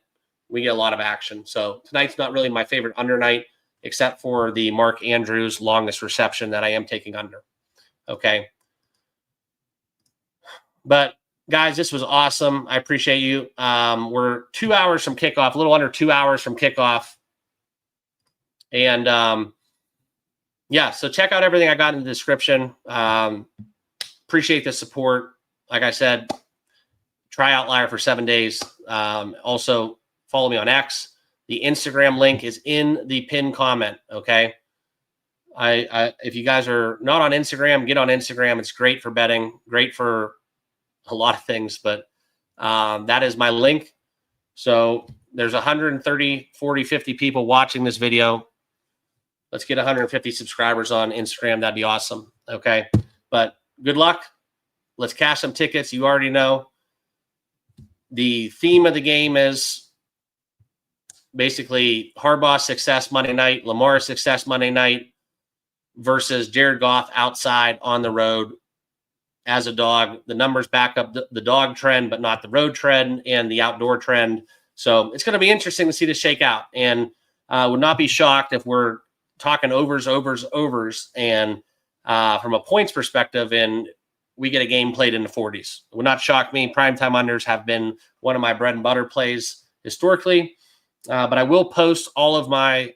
a lot of action. So tonight's not really my favorite under night, except for the Mark Andrews longest reception that I am taking under. Okay. But guys, this was awesome. I appreciate you. We're 2 hours from kickoff, a little under 2 hours from kickoff. And yeah, so check out everything I got in the description. Appreciate the support. Like I said, try Outlier for 7 days. Also, follow me on X. The Instagram link is in the pinned comment. Okay. If you guys are not on Instagram, get on Instagram. It's great for betting, great for a lot of things, but that is my link. So there's 130, 40, 50 people watching this video. Let's get 150 subscribers on Instagram. That'd be awesome. Okay. But good luck. Let's cash some tickets. You already know. The theme of the game is basically Harbaugh's success Monday night, Lamar's success Monday night versus Jared Goff outside on the road as a dog. The numbers back up the dog trend, but not the road trend and the outdoor trend. So it's going to be interesting to see this shake out. And would not be shocked if we're talking overs. And from a points perspective, and we get a game played in the 40s. It would not shock me. Primetime unders have been one of my bread and butter plays historically. But I will post all of my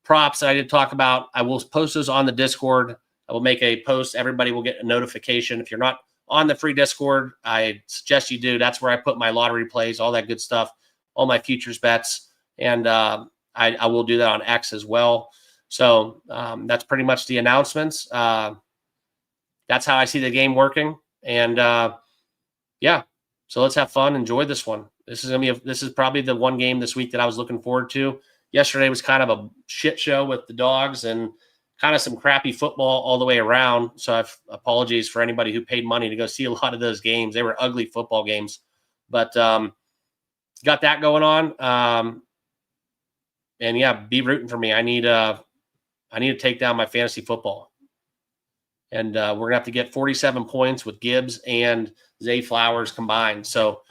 props that I did talk about. I will post those on the Discord. I will make a post. Everybody will get a notification. If you're not on the free Discord, I suggest you do. That's where I put my lottery plays, all that good stuff, all my futures bets. And I will do that on X as well. So that's pretty much the announcements. That's how I see the game working. And yeah, so let's have fun. Enjoy this one. This is probably the one game this week that I was looking forward to. Yesterday was kind of a shit show with the dogs and kind of some crappy football all the way around. So I've apologies for anybody who paid money to go see a lot of those games. They were ugly football games, but got that going on. And yeah, be rooting for me. I need to take down my fantasy football. And we're going to have to get 47 points with Gibbs and Zay Flowers combined. So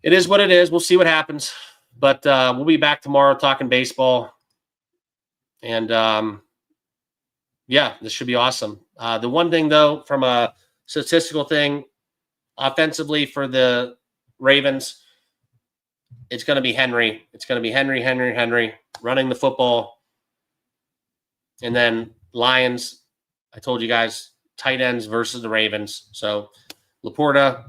it is what it is. We'll see what happens. But we'll be back tomorrow talking baseball. And yeah, this should be awesome. The one thing, though, from a statistical thing, offensively for the Ravens, it's going to be Henry. It's going to be Henry running the football. And then Lions, I told you guys, tight ends versus the Ravens. So Laporta,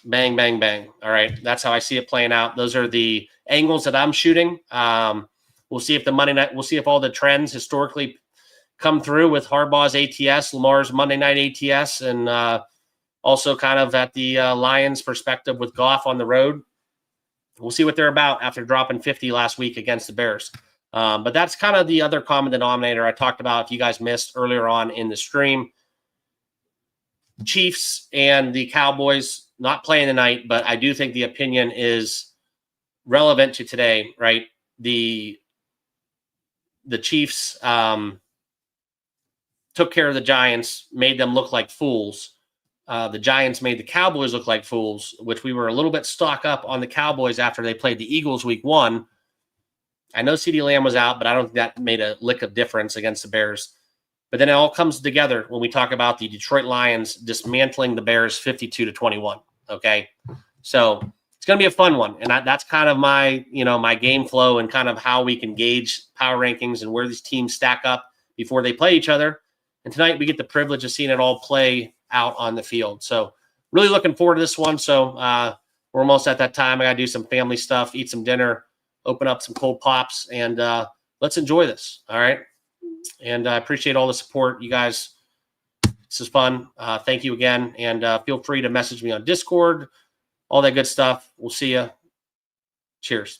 bang, bang, bang. All right, that's how I see it playing out. Those are the angles that I'm shooting. We'll see if the Monday night, we'll see if all the trends historically come through with Harbaugh's ATS, Lamar's Monday night ATS, and also kind of at the Lions' perspective with Goff on the road. We'll see what they're about after dropping 50 last week against the Bears. But that's kind of the other common denominator I talked about, if you guys missed earlier on in the stream. Chiefs and the Cowboys not playing tonight, but I do think the opinion is relevant to today, right? The Chiefs took care of the Giants, made them look like fools. The Giants made the Cowboys look like fools, which we were a little bit stock up on the Cowboys after they played the Eagles week 1. I know CeeDee Lamb was out, but I don't think that made a lick of difference against the Bears. But then it all comes together when we talk about the Detroit Lions dismantling the Bears 52-21. Okay, so it's going to be a fun one, and that's kind of my my game flow and kind of how we can gauge power rankings and where these teams stack up before they play each other. And tonight we get the privilege of seeing it all play out on the field. So really looking forward to this one. So we're almost at that time. I got to do some family stuff, eat some dinner, open up some cold pops, and let's enjoy this. All right. And I appreciate all the support, you guys. This is fun. Thank you again. And feel free to message me on Discord, all that good stuff. We'll see you. Cheers.